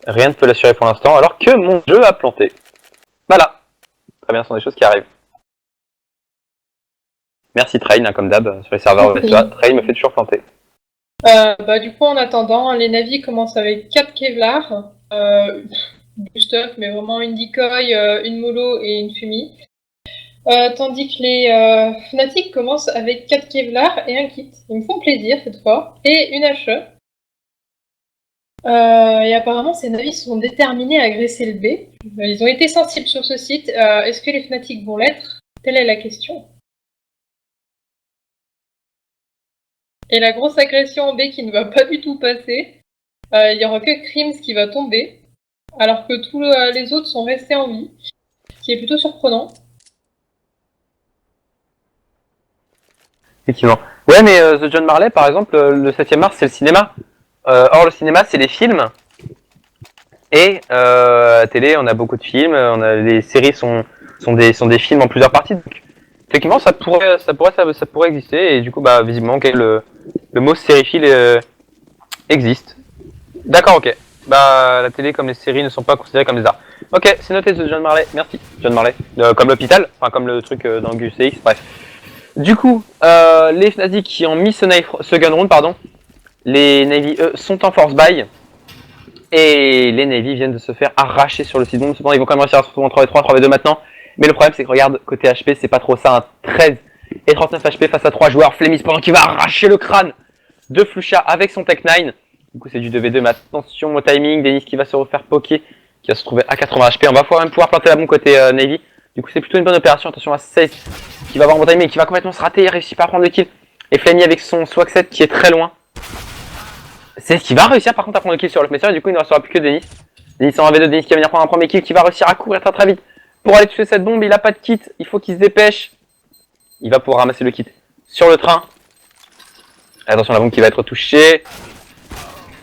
rien ne peut l'assurer pour l'instant, alors que mon jeu a planté. Voilà. Très bien, ce sont des choses qui arrivent. Merci Train, comme d'hab, sur les serveurs OSA. Train me fait toujours planter. Du coup, en attendant, les Navy commencent avec 4 Kevlar, du stuff, mais vraiment une decoy, une mollo et une fumée. Tandis que les Fnatic commencent avec 4 Kevlar et un kit. Ils me font plaisir cette fois. Et une HE. Et apparemment, ces Navy sont déterminés à agresser le B. Ils ont été sensibles sur ce site. Est-ce que les Fnatic vont l'être? Telle est la question. Et la grosse agression en B qui ne va pas du tout passer. Il n'y aura que Krims qui va tomber. Alors que tous les autres sont restés en vie. Ce qui est plutôt surprenant. Effectivement. Ouais, mais The John Marley, par exemple, le 7ème mars, c'est le cinéma. Or, le cinéma, c'est les films. Et à la télé, on a beaucoup de films. Les séries sont des films en plusieurs parties. Donc, effectivement, ça pourrait exister. Et du coup, visiblement, le mot sériephile existe. D'accord, ok. La télé comme les séries ne sont pas considérées comme des arts. Ok, c'est noté The John Marley. Merci, John Marley. Comme l'hôpital, enfin comme le truc dans Gus CX, bref. Du coup, les Fnatic qui ont mis ce gun round, pardon. Les Navy, eux, sont en force buy. Et les Navy viennent de se faire arracher sur le site bomb. Cependant, ils vont quand même réussir à se retrouver en 3v3, 3v2 maintenant. Mais le problème, c'est que regarde, côté HP, c'est pas trop ça. 13 et 39 HP face à 3 joueurs. Flemis pendant qu'il va arracher le crâne de Flusha avec son Tech 9. Du coup, c'est du 2v2, mais attention au timing. Denis qui va se refaire poker, qui va se trouver à 80 HP. On va même pouvoir planter la bombe côté Navy. Du coup, c'est plutôt une bonne opération. Attention à 16 qui va avoir un bon timing, qui va complètement se rater. Il réussit pas à prendre le kill. Et Flammy avec son Swag 7 qui est très loin. C'est ce qui va réussir par contre à prendre le kill sur le Messer. Du coup, il ne restera plus que Denis. Denis en V2, Denis qui va venir prendre un premier kill, qui va réussir à courir très vite pour aller toucher cette bombe. Il a pas de kit, il faut qu'il se dépêche. Il va pouvoir ramasser le kit sur le train. Attention, la bombe qui va être touchée.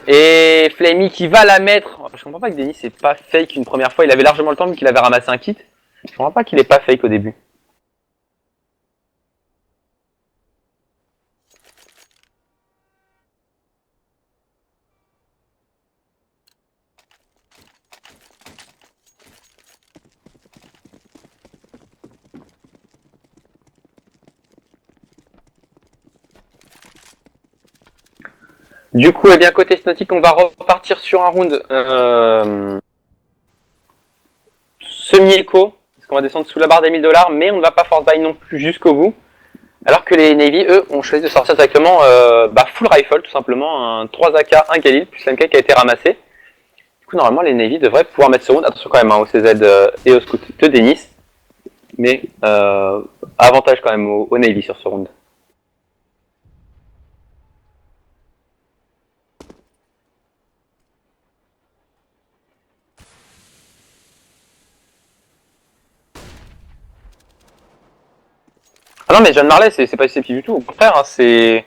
Et Flammy qui va la mettre. Je comprends pas que Denis c'est pas fake une première fois. Il avait largement le temps vu qu'il avait ramassé un kit. Je comprends pas qu'il est pas fake au début. Du coup, eh bien, côté Fnatic, on va repartir sur un round semi-éco, parce qu'on va descendre sous la barre des 1000$, mais on ne va pas force buy non plus jusqu'au bout. Alors que les Navy, eux, ont choisi de sortir directement full rifle, tout simplement, un 3 AK, un Galil, plus l'MK qui a été ramassé. Du coup, normalement, les Navy devraient pouvoir mettre ce round. Attention quand même au CZ et au scout de Denis. Mais avantage quand même au Navy sur ce round. Ah non, mais John Marley, c'est pas UCP du tout. Au contraire, hein, c'est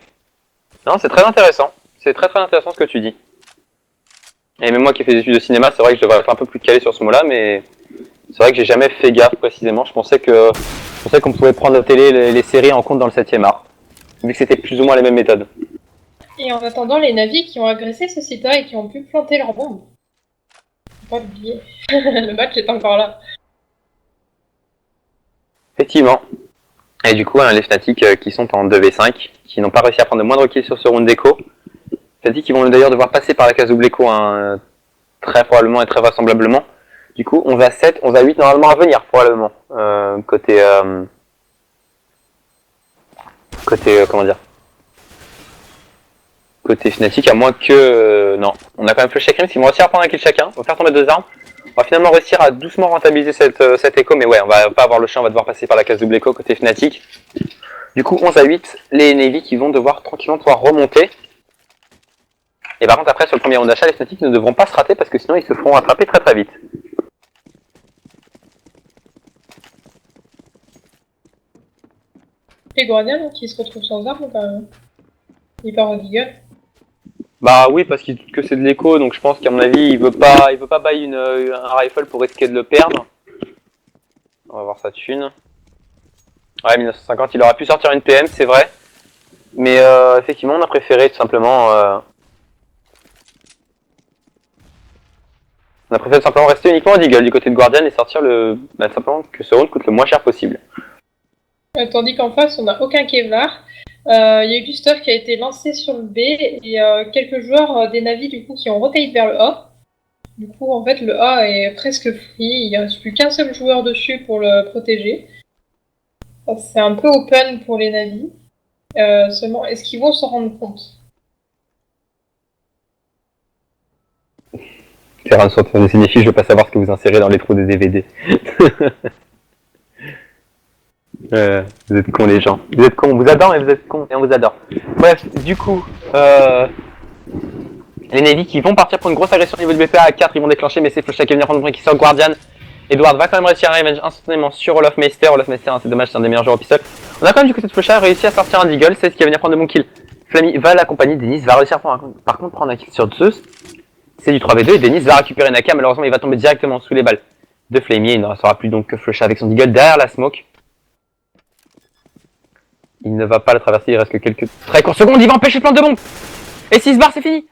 très intéressant. C'est très intéressant ce que tu dis. Et même moi qui fais des études de cinéma, c'est vrai que je devrais être un peu plus calé sur ce mot-là, mais c'est vrai que j'ai jamais fait gaffe précisément. Je pensais qu'on pouvait prendre la télé, les séries en compte dans le 7e art, vu que c'était plus ou moins les mêmes méthodes. Et en attendant, les navires qui ont agressé ce site-là et qui ont pu planter leurs bombes. Faut pas l'oublier. Le match est encore là. Effectivement. Et du coup, les Fnatic qui sont en 2v5, qui n'ont pas réussi à prendre de moindre kill sur ce round d'écho. Fnatic qui vont d'ailleurs devoir passer par la case double écho, hein, très probablement et très vraisemblablement. Du coup, 11 à 7, 11 à 8 normalement à venir, probablement. Côté comment dire, côté Fnatic, à moins que... non, on a quand même flush chacun, ils vont réussir à prendre un kill chacun, on va faire tomber 2 armes. On va finalement réussir à doucement rentabiliser cette écho, mais ouais, on va pas avoir le champ, on va devoir passer par la case double écho côté Fnatic. Du coup, 11 à 8, les Navy qui vont devoir tranquillement pouvoir remonter. Et par contre, après, sur le premier round d'achat, les Fnatic ne devront pas se rater parce que sinon ils se feront attraper très vite. Les Guardians qui se retrouvent sans armes quand même. Il part au Deagle. Bah oui, parce qu'il doute que c'est de l'écho, donc je pense qu'à mon avis, il veut pas buy un rifle pour risquer de le perdre. On va voir sa thune. Ouais, 1950, il aurait pu sortir une PM, c'est vrai. Mais effectivement, on a préféré tout simplement... on a préféré tout simplement rester uniquement au Deagle du côté de Guardian et sortir simplement que ce round coûte le moins cher possible. Tandis qu'en face, on n'a aucun Kevlar. Il y a eu du stuff qui a été lancé sur le B et quelques joueurs des Navi du coup qui ont rotate vers le A. Du coup, en fait, le A est presque free. Il ne reste plus qu'un seul joueur dessus pour le protéger. C'est un peu open pour les Navi. Seulement, est-ce qu'ils vont s'en rendre compte? Faire un sorte de signifie, je veux pas savoir ce que vous insérez dans les trous des DVD. Vous êtes cons les gens. Vous êtes cons, on vous adore mais vous êtes cons et on vous adore. Bref, du coup, les Navy qui vont partir pour une grosse agression au niveau du BPA à 4, ils vont déclencher, mais c'est Flush qui vient prendre le qui sort Guardian. Edward va quand même réussir à revenge instantanément sur Olaf Meister. Olaf Meister, hein, c'est dommage, c'est un des meilleurs joueurs au pistol. On a quand même du côté de Flusha réussi à sortir un Deagle, c'est ce qui va venir prendre de bon kill. Flammy va l'accompagner, Denis va réussir par contre prendre un kill sur Zeus. C'est du 3v2 et Denis va récupérer Naka, malheureusement il va tomber directement sous les balles de Flammy. Il ne restera plus donc que Flusha avec son Deagle derrière la smoke. Il ne va pas le traverser, il reste que quelques très courtes secondes, il va empêcher le plan de bombe. Et 6 barres, c'est fini.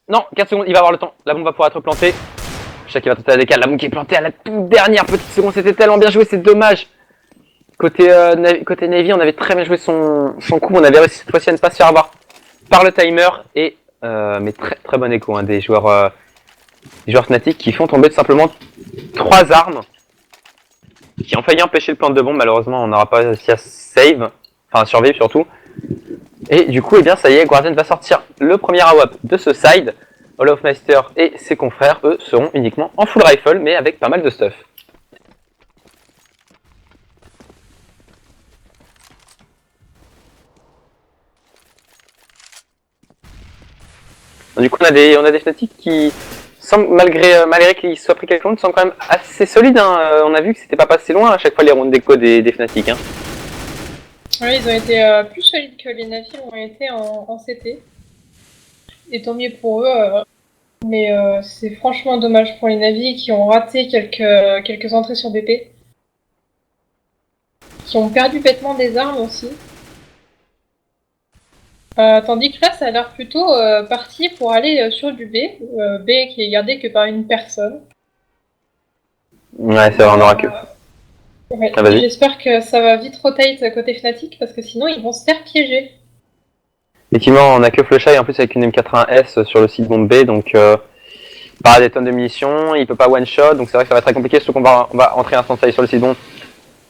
Non, 4 secondes, il va avoir le temps, la bombe va pouvoir être plantée. Chaque qui va tenter la décale, la bombe qui est plantée à la toute dernière petite seconde, c'était tellement bien joué, c'est dommage. Côté Navy, on avait très bien joué son coup, on avait réussi cette fois-ci à ne pas se faire avoir par le timer. Et mais très bon écho, hein, des joueurs Fnatic qui font tomber tout simplement 3 armes qui ont failli empêcher le plan de bombe. Malheureusement, on n'aura pas réussi à save, enfin à survivre surtout. Et du coup, eh bien, ça y est, Guardian va sortir le premier AWP de ce side. Olofmeister et ses confrères, eux, seront uniquement en full rifle, mais avec pas mal de stuff. Du coup, on a des Fnatic qui semblent, malgré qu'ils soient pris quelques rounds, sont quand même assez solides. Hein. On a vu que c'était pas passé loin à chaque fois les rounds d'écho des Fnatic. Hein. Oui, ils ont été plus solides que les Navi ont été en CT. Et tant mieux pour eux. Mais c'est franchement dommage pour les Navi qui ont raté quelques entrées sur BP. Qui ont perdu bêtement des armes aussi. Tandis que là, ça a l'air plutôt parti pour aller sur du B. B qui est gardé que par une personne. Ouais, c'est vrai, on aura que... Ouais. Ah, j'espère que ça va vite rotate côté Fnatic parce que sinon ils vont se faire piéger. Effectivement, on a que Flushy en plus avec une M80S sur le site bombe B, donc pas des tonnes de munitions, il peut pas one shot, donc c'est vrai que ça va être très compliqué, surtout qu'on va entrer un stand sur le site bombe.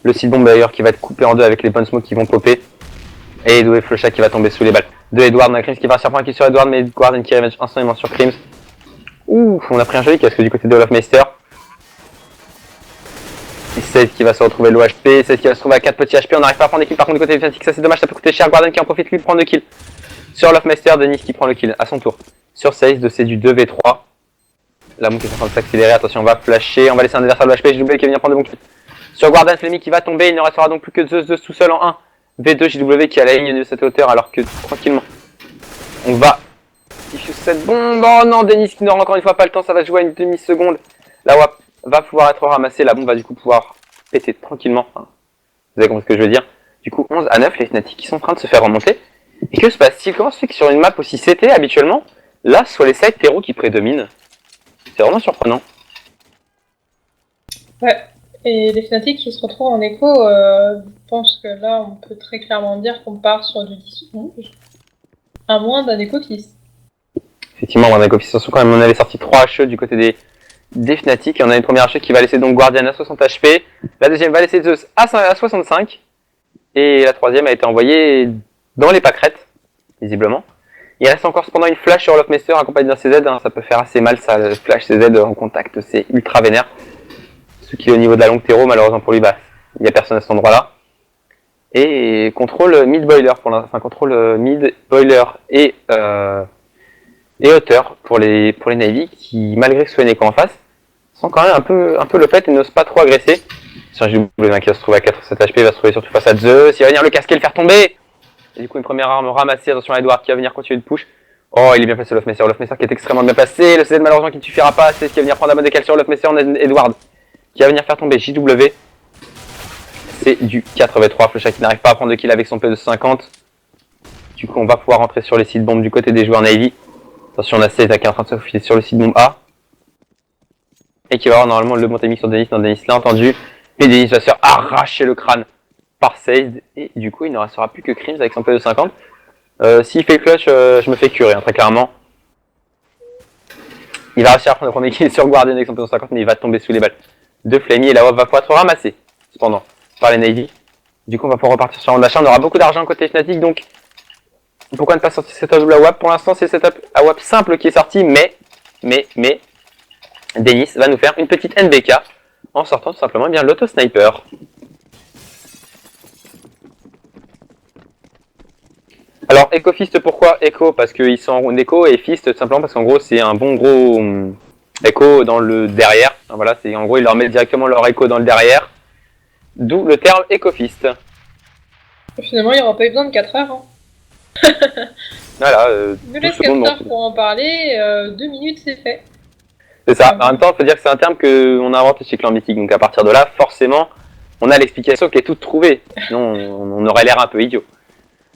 Le site bombe d'ailleurs qui va être coupé en deux avec les bonnes smokes qui vont popper. Et Edo et Flushy qui va tomber sous les balles. De Edward, on a Crims qui va surprendre qui sur Edward, mais Guardian qui revient instantanément sur Crims. Ouh, on a pris un joli casque du côté de Olofmeister. Et 16 qui va se retrouver l'OHP, 16 qui va se trouver à 4 petits HP, on n'arrive pas à prendre des kills par contre du côté de Fnatic, ça c'est dommage, ça peut coûter cher. Guardian qui en profite lui de prendre 2 kills. Sur Olofmeister, Denis qui prend le kill à son tour. Sur 16, de c'est du 2v3. La monte est en train de s'accélérer, attention on va flasher, on va laisser un adversaire de l'OHP, JW qui va venir prendre de bons kills. Sur Guardian, Flemmy qui va tomber, il ne restera donc plus que Zeus tout seul en 1. V2 JW qui a la ligne de cette hauteur alors que tranquillement on va diffuse cette bombe. Oh non, Denis qui n'aura encore une fois pas le temps, ça va jouer à une demi-seconde. La WAP va pouvoir être ramassée, la bombe va du coup pouvoir péter tranquillement. Enfin, vous avez compris ce que je veux dire. Du coup 11 à 9, les Fnatic qui sont en train de se faire remonter. Et que se passe-t-il? Comment se fait que sur une map aussi CT habituellement, là soit les sides terreaux qui prédominent? C'est vraiment surprenant. Ouais. Et les Fnatic qui se retrouvent en écho, je pense que là, on peut très clairement dire qu'on part sur du 10-11, à moins d'un écho qui... Effectivement, on a une coefficient quand même, on avait sorti 3 HE du côté des Fnatic, et on a une première HE qui va laisser donc Guardian à 60 HP, la deuxième va laisser Zeus à 65, et la troisième a été envoyée dans les pâquerettes, visiblement. Il reste encore cependant une flash sur Olofmeister accompagnée d'un CZ, hein, ça peut faire assez mal ça, le flash CZ en contact, c'est ultra vénère. Ce qui est au niveau de la longue terreau, malheureusement pour lui, bah, il n'y a personne à cet endroit-là. Et contrôle mid-boiler, contrôle mid-boiler et hauteur pour les Navy qui, malgré que ce soit une écho en face, sont quand même un peu le fait et n'osent pas trop agresser. Sur un JW qui va se trouver à 4-7 HP, il va se trouver surtout face à Zeus, il va venir le casquer et le faire tomber. Et du coup une première arme ramassée, attention à Edward qui va venir continuer de push. Oh, il est bien placé Olofmeister qui est extrêmement bien placé, le CZ malheureusement qui ne suffira pas, c'est ce qui va venir prendre la bonne décale sur Olofmeister, on a Edward qui va venir faire tomber JW. C'est du 4v3, Flushy qui n'arrive pas à prendre de kill avec son P de 50. Du coup on va pouvoir rentrer sur les sites bombes du côté des joueurs Navy. Attention, on a 16 qui est en train de se faufiler sur le site bombe A. Et qui va avoir normalement le bon timing sur Denis. Non, Denis l'a entendu. Et Denis va se faire arracher le crâne par Sazed. Et du coup, il ne restera plus que Crims avec son P de 50. S'il fait le clutch, je me fais curer, hein, très clairement. Il va réussir à prendre le premier kill sur Guardian avec son P de 50, mais il va tomber sous les balles de Flammy. Et la WAP va pouvoir être ramassée, cependant, par les Navy. Du coup, on va pouvoir repartir sur un d'achat. On aura beaucoup d'argent côté Fnatic, donc pourquoi ne pas sortir cette double AWAP? Pour l'instant, c'est cette AWAP simple qui est sortie, mais Denis va nous faire une petite NBK en sortant tout simplement bien l'auto-sniper. Alors, Echo Fist, pourquoi Echo? Parce qu'ils sont en Echo, et Fist tout simplement parce qu'en gros, c'est un bon gros Echo dans le derrière. Enfin, voilà, c'est en gros, ils leur mettent directement leur Echo dans le derrière. D'où le terme Echo Fist. Finalement, il n'y aura pas eu besoin de 4 heures. Hein. Voilà. Nous laisse 4 heures pour en parler, 2 minutes c'est fait. C'est ça. En même temps, il faut dire que c'est un terme qu'on a inventé chez Clan Mythique. Donc à partir de là, forcément, on a l'explication qui est toute trouvée. Sinon, on aurait l'air un peu idiot.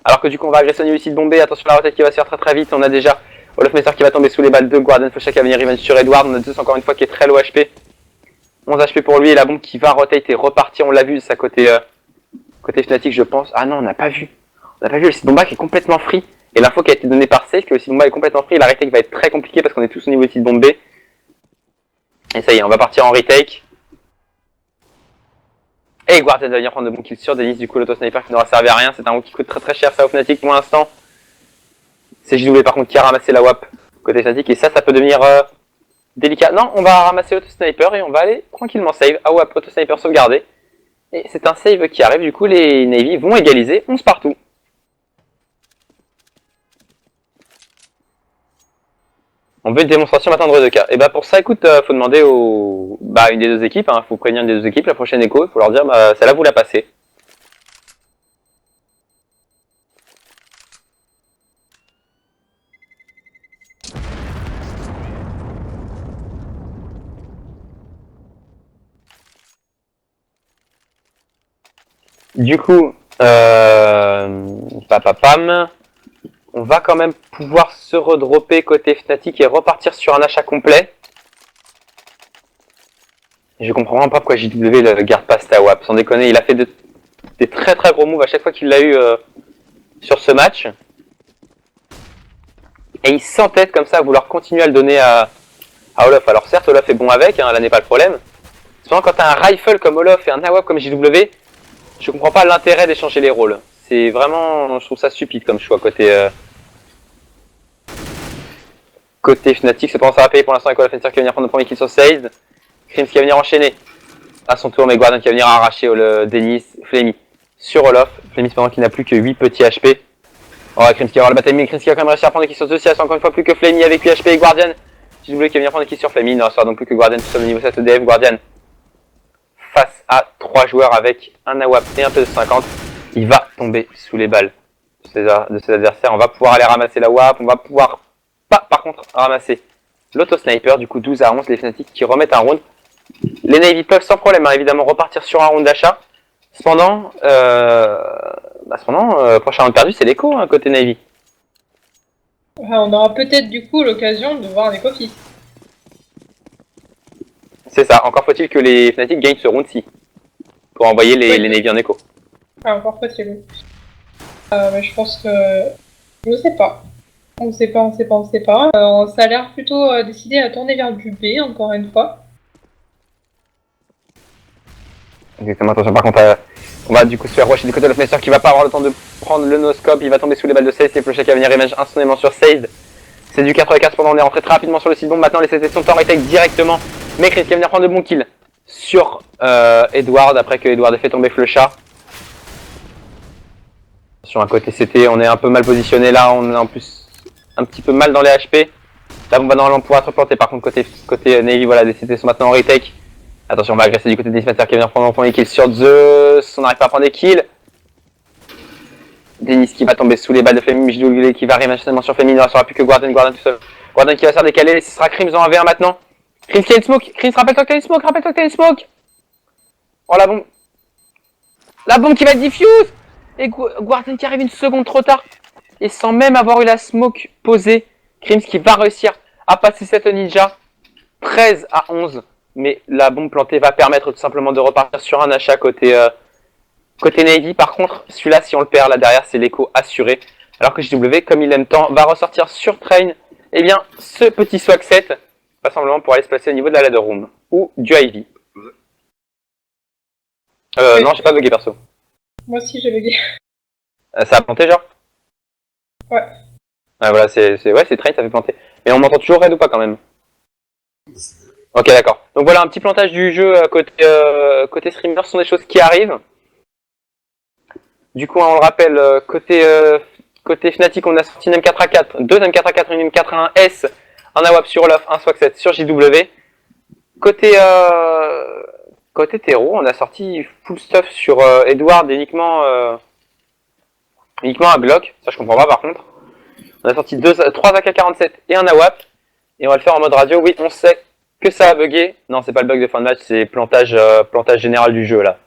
Alors que du coup, on va agresser au niveau site bombé. Attention à la retraite qui va se faire très très vite. On a déjà Olofmeister qui va tomber sous les balles de Guardian Flushy qui va venir revenge sur Edward. On a Zeus encore une fois qui est très low HP. 11 HP pour lui et la bombe qui va rotate et repartir. On l'a vu, ça côté Fnatic, je pense. Ah non, on n'a pas vu. On n'a pas vu le site bomba qui est complètement free. Et l'info qui a été donnée par Safe que le site bomba est complètement free. La retake va être très compliquée parce qu'on est tous au niveau du site bombé. Et ça y est, on va partir en retake. Et Guardian va venir prendre de bons kills sur Denis. Du coup, l'auto-sniper qui n'aura servi à rien. C'est un round qui coûte très très cher, ça au Fnatic pour l'instant. C'est JW par contre qui a ramassé la WAP côté Fnatic. Et ça peut devenir délicat. Non, on va ramasser l'auto-sniper et on va aller tranquillement save. Ah WAP, auto-sniper sauvegardé. Et c'est un save qui arrive. Du coup, les Navy vont égaliser 11 partout. On veut une démonstration maintenant de 2K. Et bah pour ça, écoute, faut demander une des deux équipes, faut prévenir une des deux équipes, la prochaine écho, il faut leur dire, celle-là vous la passez. Du coup, papapam. On va quand même pouvoir se redropper côté Fnatic et repartir sur un achat complet. Je comprends vraiment pas pourquoi JW ne garde pas cette AWAP. Sans déconner, il a fait des très très gros moves à chaque fois qu'il l'a eu sur ce match. Et il s'entête comme ça à vouloir continuer à le donner à Olof. Alors certes, Olof est bon avec, hein, là n'est pas le problème. Cependant, quand t'as un rifle comme Olof et un Nawab comme JW, je comprends pas l'intérêt d'échanger les rôles. C'est vraiment, je trouve ça stupide comme choix côté Fnatic. Cependant, ça va payer pour l'instant avec Olof Fencer qui va venir prendre le premier kill sur Sazed. Krims qui va venir enchaîner à son tour, mais Guardian qui va venir arracher Denis, Flammy sur Olof. Flammy cependant qui n'a plus que 8 petits HP. Oh, Krims qui va avoir le bataille, mais Krims qui va quand même réussir à prendre des kills sur 2 CS, encore une fois plus que Flammy avec 8 HP et Guardian. JW qui va venir prendre des kills sur Flammy, non, ça sera donc plus que Guardian tout seul au niveau 7 EDF. Guardian face à 3 joueurs avec un AWAP et un P250, il va tomber sous les balles de ses adversaires. On va pouvoir aller ramasser la WAP, on va pouvoir pas par contre ramasser l'auto-sniper. Du coup 12 à 11, les Fnatic qui remettent un round. Les Navy peuvent sans problème évidemment repartir sur un round d'achat. Cependant, prochain round perdu c'est l'écho hein, côté Navy. On aura peut-être du coup l'occasion de voir un éco-fils. C'est ça, encore faut-il que les Fnatic gagnent ce round-ci pour envoyer les Navy en écho. Ah, encore faut-il. Mais je pense que... Je sais pas. On sait pas. Ça a l'air plutôt décidé à tourner vers du B, encore une fois. Exactement, attention par contre, on va du coup se faire rusher du côté de l'Officer qui va pas avoir le temps de prendre le no-scope, il va tomber sous les balles de Sazed, c'est Flochet qui va venir revenge instantanément sur Sazed. C'est du 95, cependant on est rentré très rapidement sur le site bomb, maintenant les CT sont en retake directement, mais Chris qui va venir prendre de bons kills sur Edward, après que Edward ait fait tomber Flechat. Sur un côté CT, on est un peu mal positionné là, on est en plus un petit peu mal dans les HP. La bombe va normalement pouvoir être plantée, par contre côté Navy, voilà, les CT sont maintenant en retake. Attention, on va agresser du côté des Dismaster qui va venir prendre un premier kill sur Zeus, on n'arrive pas à prendre des kills. Denis qui va tomber sous les balles de Flaming, JW qui va arriver instantanément sur Flaming, il ne restera plus que Guardian tout seul. Guardian qui va se faire décaler, ce sera Krims en 1v1 maintenant. Krims qui a une smoke, Krims rappelle-toi que t'as une smoke, Oh la bombe. La bombe qui va être diffuse. Et Guardian qui arrive une seconde trop tard. Et sans même avoir eu la smoke posée, Krims qui va réussir à passer cette ninja. 13 à 11. Mais la bombe plantée va permettre tout simplement de repartir sur un achat côté Navy. Par contre, celui-là, si on le perd là derrière, c'est l'écho assuré. Alors que JW, comme il aime tant, va ressortir sur Train. Eh bien, ce petit swag set, va simplement pour aller se placer au niveau de la ladder room. Ou du Ivy. Non, j'ai pas bugué perso. Moi aussi j'ai bugué. Ça a planté genre? Ouais. Ah voilà, c'est Train, ça fait planter. Mais on m'entend toujours raid ou pas quand même? Ok, d'accord. Donc voilà, un petit plantage du jeu côté streamer, ce sont des choses qui arrivent. Du coup, on le rappelle, côté Fnatic, on a sorti une M4A4, deux M4A4, une M4A1S, un AWAP sur Olof, un Swag7 sur JW. Côté Terreau, on a sorti full stuff sur Edward uniquement un Glock, ça je comprends pas par contre. On a sorti 3 AK-47 et un AWAP, et on va le faire en mode radio. Oui, on sait que ça a bugué. Non, c'est pas le bug de fin de match, c'est plantage général du jeu là.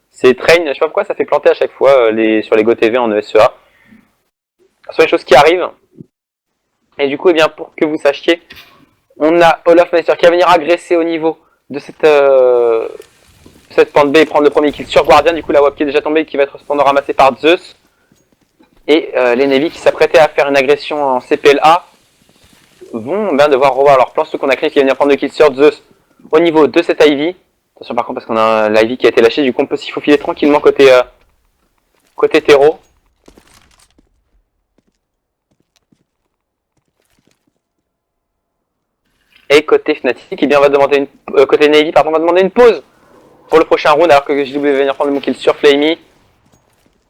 C'est Train, je sais pas pourquoi ça fait planter à chaque fois sur les GoTV en ESEA. Ce sont des choses qui arrivent. Et du coup, eh bien, pour que vous sachiez, on a Olaf Meister qui va venir agresser au niveau de cette pente B et prendre le premier kill sur Guardian. Du coup, la WAP qui est déjà tombée, qui va être cependant ramassée par Zeus. Et les Navy qui s'apprêtaient à faire une agression en CPLA vont bien devoir revoir leur plan. Ceux qu'on a créé qui va venir prendre le kill sur Zeus au niveau de cette Ivy. Attention par contre parce qu'on a l'Ivy qui a été lâché, du coup on peut s'y faufiler tranquillement côté Terreau. Et côté Fnatic, eh bien, va demander côté Navy, pardon, va demander une pause pour le prochain round alors que JW va venir prendre le kill sur Flamey.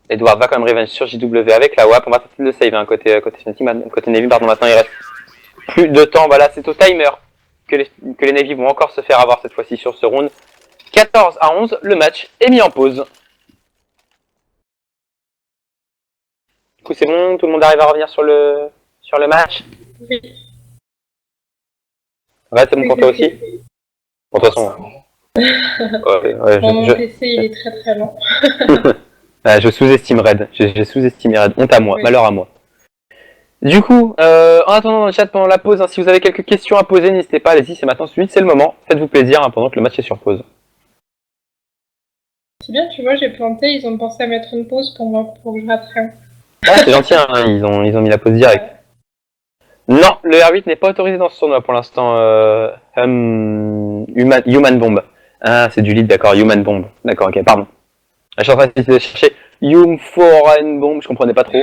Edward va quand même revenge sur JW avec la WAP, on va tenter de save hein, côté Fnatic, côté Navy, pardon, maintenant il reste plus de temps, voilà, c'est au timer que les Navy vont encore se faire avoir cette fois-ci sur ce round. 14 à 11, le match est mis en pause. Du coup c'est bon, tout le monde arrive à revenir sur le match. Oui. Ouais, c'est bon pour toi aussi. Bon, de toute façon. Mon PC il est très très lent. Je sous-estime Red, j'ai sous-estimé Red, honte à moi, oui. Malheur à moi. Du coup, en attendant dans le chat pendant la pause, hein, si vous avez quelques questions à poser, n'hésitez pas, allez-y, c'est maintenant celui, c'est le moment. Faites-vous plaisir hein, pendant que le match est sur pause. C'est bien, tu vois, j'ai planté, ils ont pensé à mettre une pause pour moi, pour que je rattrape. Ah, c'est gentil, hein, ils ont mis la pause direct. Non, le R8 n'est pas autorisé dans ce tournoi pour l'instant. Human Bomb. Ah, c'est du lead, d'accord. Human Bomb. D'accord, ok, pardon. Je suis en train de chercher Foreign Bomb, je comprenais pas trop.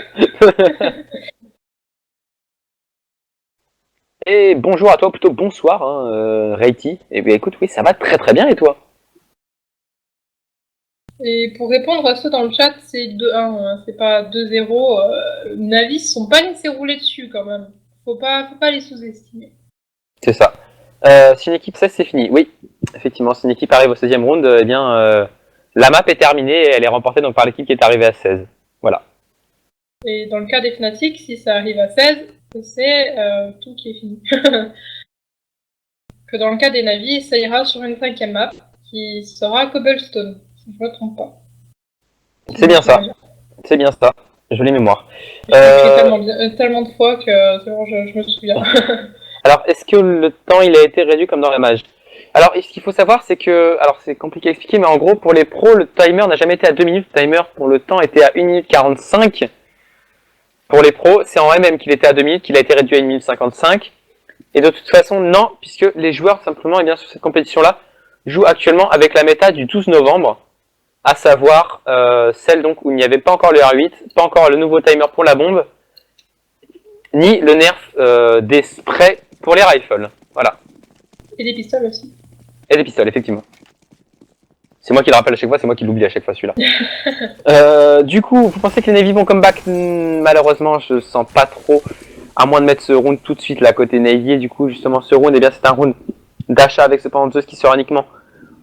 Et bonjour à toi, plutôt bonsoir, hein, Reiti. Et bien écoute, oui, ça va très très bien, et toi? Et pour répondre à ceux dans le chat, c'est 2-1, hein, c'est pas 2-0. Navis sont pas laissés rouler dessus quand même. Faut pas les sous-estimer. C'est ça. Si une équipe 16, c'est fini. Oui, effectivement, si une équipe arrive au 16e round, eh bien, la map est terminée et elle est remportée donc par l'équipe qui est arrivée à 16. Voilà. Et dans le cas des Fnatic, si ça arrive à 16, c'est tout qui est fini. Que dans le cas des Navis, ça ira sur une 5e map qui sera Cobblestone, si je ne me trompe pas. C'est bien ça. C'est bien ça. Jolie mémoire. J'ai tellement de fois que je me souviens. Alors, est-ce que le temps il a été réduit comme dans la mage? Alors, ce qu'il faut savoir, c'est que, alors c'est compliqué à expliquer, mais en gros, pour les pros, le timer n'a jamais été à 2 minutes. Le timer pour le temps était à 1 minute 45. Pour les pros, c'est en MM qu'il était à 2 minutes, qu'il a été réduit à 1 minute 55. Et de toute façon, non, puisque les joueurs, simplement, et bien sur cette compétition-là, jouent actuellement avec la méta du 12 novembre, à savoir celle donc où il n'y avait pas encore le R8, pas encore le nouveau timer pour la bombe, ni le nerf des sprays pour les rifles. Voilà. Et des pistoles aussi. Et des pistoles, effectivement. C'est moi qui le rappelle à chaque fois, c'est moi qui l'oublie à chaque fois celui-là. Du coup, vous pensez que les Navy vont comeback? Malheureusement, je sens pas trop, à moins de mettre ce round tout de suite là côté Navy. Et du coup, justement, ce round, eh bien, c'est un round d'achat avec ce Panzeus qui sera uniquement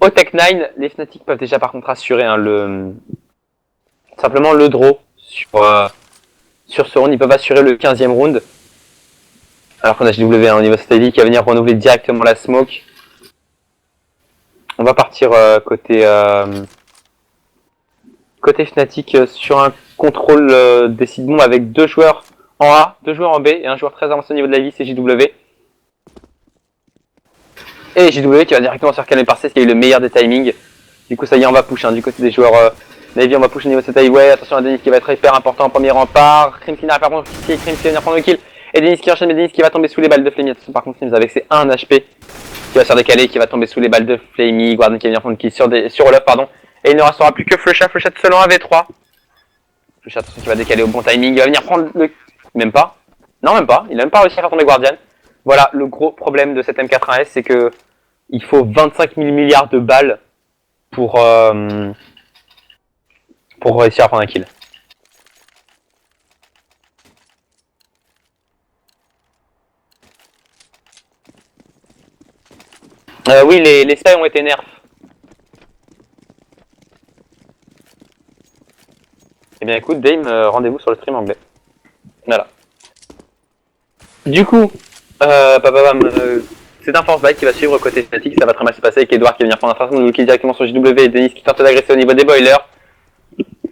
au Tech 9. Les Fnatic peuvent déjà par contre assurer hein, simplement le draw sur ce round. Ils peuvent assurer le 15e round. Alors qu'on a JW hein, au niveau steady qui va venir renouveler directement la smoke. On va partir côté Fnatic sur un contrôle des seed bombs avec 2 joueurs en A, 2 joueurs en B et un joueur très avancé au niveau de la vie, c'est JW. Et JW qui va directement sur Calme par C, qui a eu le meilleur des timings. Du coup ça y est, on va push hein, du côté des joueurs Navy, on va push au niveau de cette highway. Attention à Denis qui va être hyper important en premier rempart. Krim qui n'arrive pas à prendre le kill, Krim qui va venir prendre le kill. Et Denis qui enchaîne, mais Denis qui va tomber sous les balles de Flammy. Attention par contre Krim avec ses 1 HP. Qui va se faire décaler, qui va tomber sous les balles de Flammy. Guardian qui va venir prendre le kill sur Olaf, pardon. Et il ne restera plus que Flusha seul en AV3. Flusha attention qui va décaler au bon timing. Il va venir prendre le... Même pas. Non même pas. Il n'a même pas réussi à faire tomber Guardian. Voilà le gros problème de cette M81S, c'est que il faut 25 000 milliards de balles pour réussir à prendre un kill. Oui, les sprays ont été nerfs. Eh bien écoute, Dame, rendez-vous sur le stream anglais. Voilà. Du coup, c'est un force bite qui va suivre côté statique, ça va très mal se passer avec Edouard qui va venir prendre un façon de looker directement sur JW et Denis qui tente d'agresser au niveau des boilers.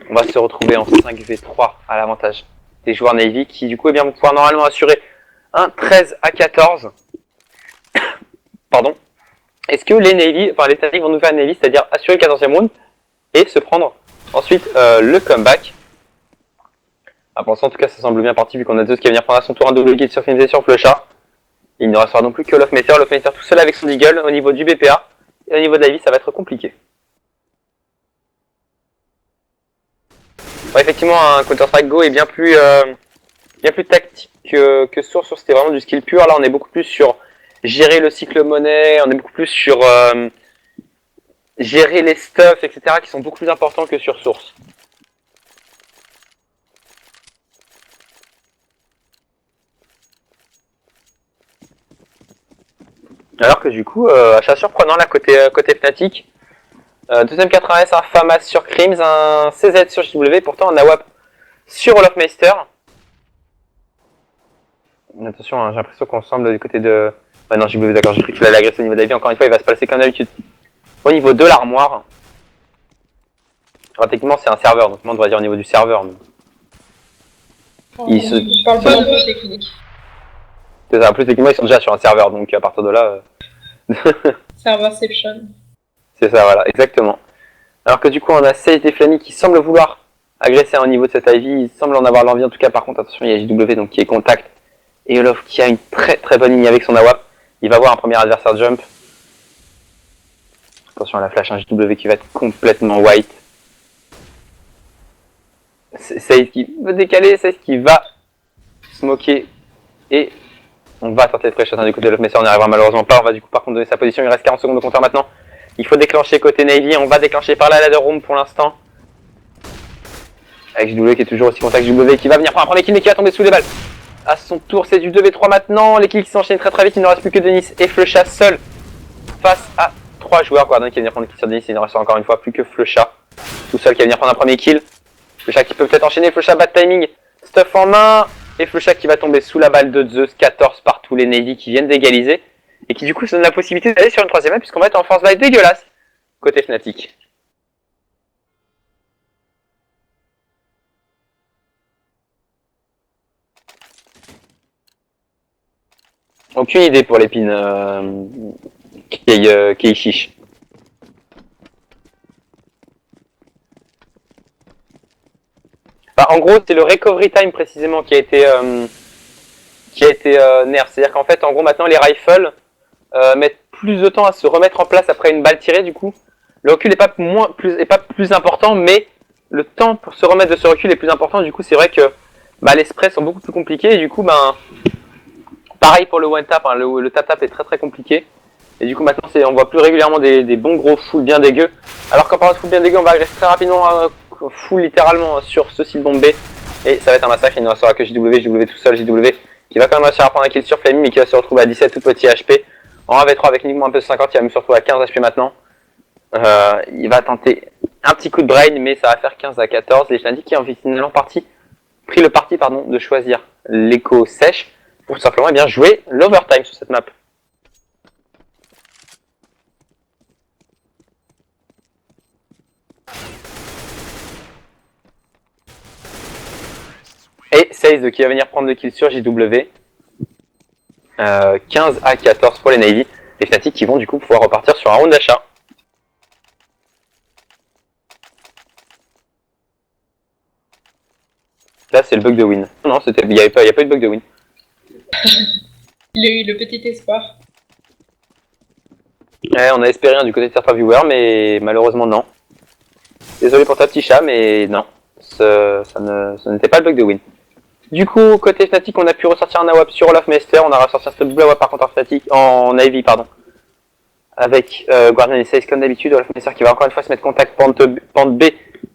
On va se retrouver en 5v3 à l'avantage des joueurs Navy qui du coup eh bien, vont pouvoir normalement assurer un 13 à 14. Pardon. Est-ce que les Navy, enfin les Navy vont nous faire un Navy, c'est-à-dire assurer le 14e round et se prendre ensuite le comeback. Ah, pour l'instant, en tout cas, ça semble bien parti vu qu'on a Zeus qui va venir prendre à son tour un double kill sur Finzé sur Flusha. Il ne restera donc plus que Lofmeter tout seul avec son Deagle au niveau du BPA. Et au niveau de la vie, ça va être compliqué. Ouais, effectivement, un Counter-Strike Go est bien plus tactique que Source. Source, c'était vraiment du skill pur. Là, on est beaucoup plus sur gérer le cycle monnaie, on est beaucoup plus sur gérer les stuffs, etc. qui sont beaucoup plus importants que sur Source. Alors que du coup, achat surprenant là côté Fnatic. Deuxième 4S, un FAMAS sur Crims, un CZ sur JW, pourtant un AWAP sur Olofmeister. Attention, hein, j'ai l'impression qu'on semble du côté de... Ouais non, JW d'accord, j'ai cru qu'il allait agresser au niveau d'Ivy, encore une fois il va se passer comme d'habitude. Au niveau de l'armoire. Alors techniquement c'est un serveur, donc on devrait dire au niveau du serveur. Mais... Je parle pas un peu technique. C'est ça, en plus techniquement ils sont déjà sur un serveur, donc à partir de là... Serverception. C'est ça, voilà, exactement. Alors que du coup, on a Sage et Flammy qui semblent vouloir agresser au niveau de cette Ivy. Ils semblent en avoir l'envie, en tout cas, par contre, attention, il y a JW donc, qui est contact Et Olof qui a une très très bonne ligne avec son AWAP. Il va voir un premier adversaire jump. Attention à la flash, un JW qui va être complètement white. Saïd qui veut décaler, Saïd qui va smoker. Et on va tenter de pré-shot du côté de Olof, mais ça on n'y arrivera malheureusement pas. On va du coup par contre donner sa position. Il reste 40 secondes de compteur maintenant. Il faut déclencher côté Navy. On va déclencher par la ladder room pour l'instant. Avec JW qui est toujours aussi contact. JW qui va venir prendre un premier kill mais qui va tomber sous les balles. À son tour, c'est du 2v3 maintenant. Les kills qui s'enchaînent très très vite. Il ne reste plus que Denis et Flecha seul face à 3 joueurs. Guardian qui va venir prendre le kill sur Denis. Il ne reste encore une fois plus que Flecha tout seul qui va venir prendre un premier kill. Flecha qui peut peut-être enchaîner. Flecha bad timing. Stuff en main. Et Flecha qui va tomber sous la balle de Zeus. 14 par tous les Navy qui viennent d'égaliser. Et qui du coup se donne la possibilité d'aller sur une troisième map puisqu'on va être en force buy dégueulasse côté Fnatic. Aucune idée pour l'épine qui est chiche. Enfin, en gros, c'est le recovery time précisément qui a été nerf. C'est-à-dire qu'en fait, en gros, maintenant les rifles mettent plus de temps à se remettre en place après une balle tirée. Du coup, le recul est pas plus important, mais le temps pour se remettre de ce recul est plus important. Du coup, c'est vrai que les sprays sont beaucoup plus compliqués. Et du coup, pareil pour le one tap. Hein, le tap tap est très très compliqué. Et du coup, maintenant, on voit plus régulièrement des bons gros full bien dégueux. Alors qu'en parlant de full bien dégueu, on va agresser très rapidement full littéralement sur ce site bomb B. Et ça va être un massacre. Il ne restera que JW tout seul. JW qui va quand même réussir à prendre un kill sur Flammy, mais qui va se retrouver à 17 tout petit HP. En 1v3 avec uniquement un peu de 50, il va même se retrouver à 15 HP maintenant. Il va tenter un petit coup de brain, mais ça va faire 15 à 14. Les Fnatic qui ont finalement pris le parti de choisir l'écho sèche pour tout simplement bien jouer l'overtime sur cette map. Et Seize qui va venir prendre le kill sur JW. 15 à 14 pour les Navy. Les Fnatic qui vont du coup pouvoir repartir sur un round d'achat. Là c'est le bug de win. Non, il n'y a pas eu de bug de win. Il a eu le petit espoir. Ouais, on a espéré du côté de certains viewers, mais malheureusement non. Désolé pour ta petit chat, mais non. Ça n'était pas le bug de win. Du coup, côté Fnatic, on a pu ressortir un AWAP sur Olaf Meister. On a ressorti un double AWAP par contre en Navy, pardon. Avec Guardian et 16 comme d'habitude. Olaf Meister qui va encore une fois se mettre contact pente B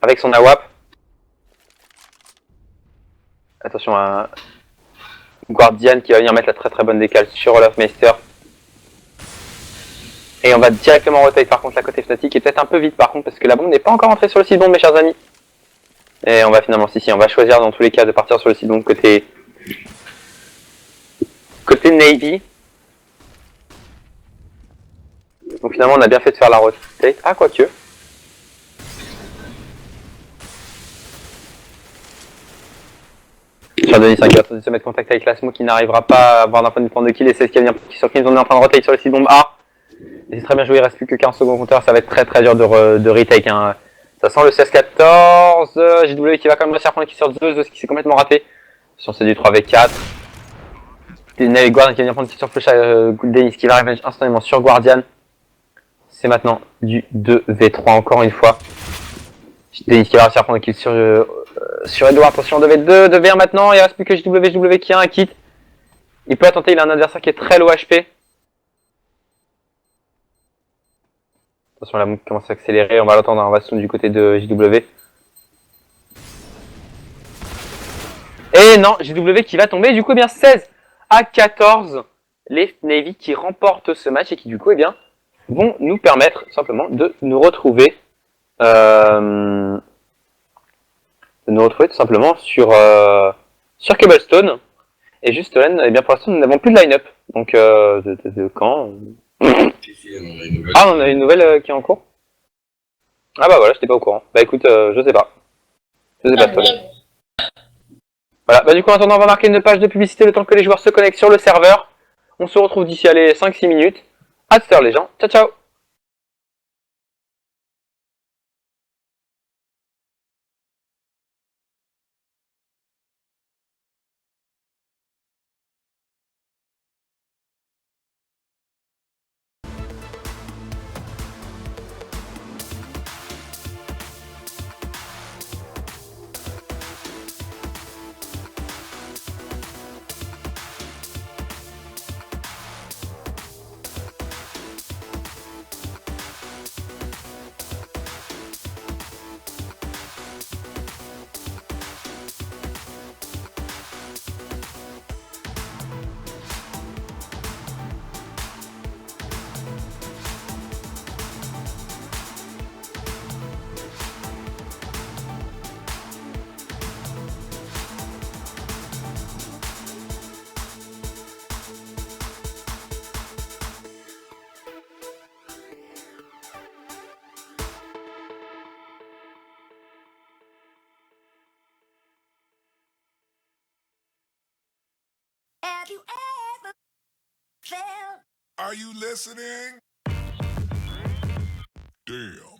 avec son AWAP. Attention à Guardian qui va venir mettre la très très bonne décale sur Olaf Meister. Et on va directement rotate par contre la côté Fnatic et peut-être un peu vite par contre parce que la bombe n'est pas encore entrée sur le site bombe mes chers amis. Et on va finalement, on va choisir dans tous les cas de partir sur le site bombe côté Navy. Donc finalement on a bien fait de faire la rotate. Ah quoique. Sur Denis 5 qui va tenter de se mettre en contact avec la smoke qui n'arrivera pas à avoir d'un point de vue de kill et c'est ce qui va venir sur Kim, on est en train de rotate sur le site bombe A. Et c'est très bien joué, il reste plus que 15 secondes au compteur, ça va être très très dur de retake. Hein. Ça sent le 16-14, JW qui va quand même réussir à prendre le kill sur Zeus qui s'est complètement raté. Sur c'est du 3v4. Navy Guardian qui va venir prendre le kill sur Flecha, Denis qui va arriver instantanément sur Guardian. C'est maintenant du 2v3 encore une fois. Denis qui va réussir à prendre le kill sur Edouard, attention 2v2, 2v1 maintenant, il reste plus que JW qui a un kit. Il peut attenter, il a un adversaire qui est très low HP. Attention, la move commence à accélérer, on va l'attendre, on va se tourner du côté de JW. Et non, JW qui va tomber, du coup, eh bien 16 à 14. Les Navy qui remportent ce match et qui, du coup, eh bien, vont nous permettre simplement de nous retrouver. De nous retrouver tout simplement sur Cobblestone. Et juste là, eh bien, pour l'instant, nous n'avons plus de line-up. Donc, de quand Ah, on a une nouvelle qui est en cours. Ah bah voilà, j'étais pas au courant. Bah écoute, je sais pas. Je sais pas, toi. Voilà, bah du coup en attendant on va marquer une page de publicité le temps que les joueurs se connectent sur le serveur. On se retrouve d'ici allez 5-6 minutes. À tout à l'heure les gens, ciao ciao. Have you ever felt? Are you listening? Damn.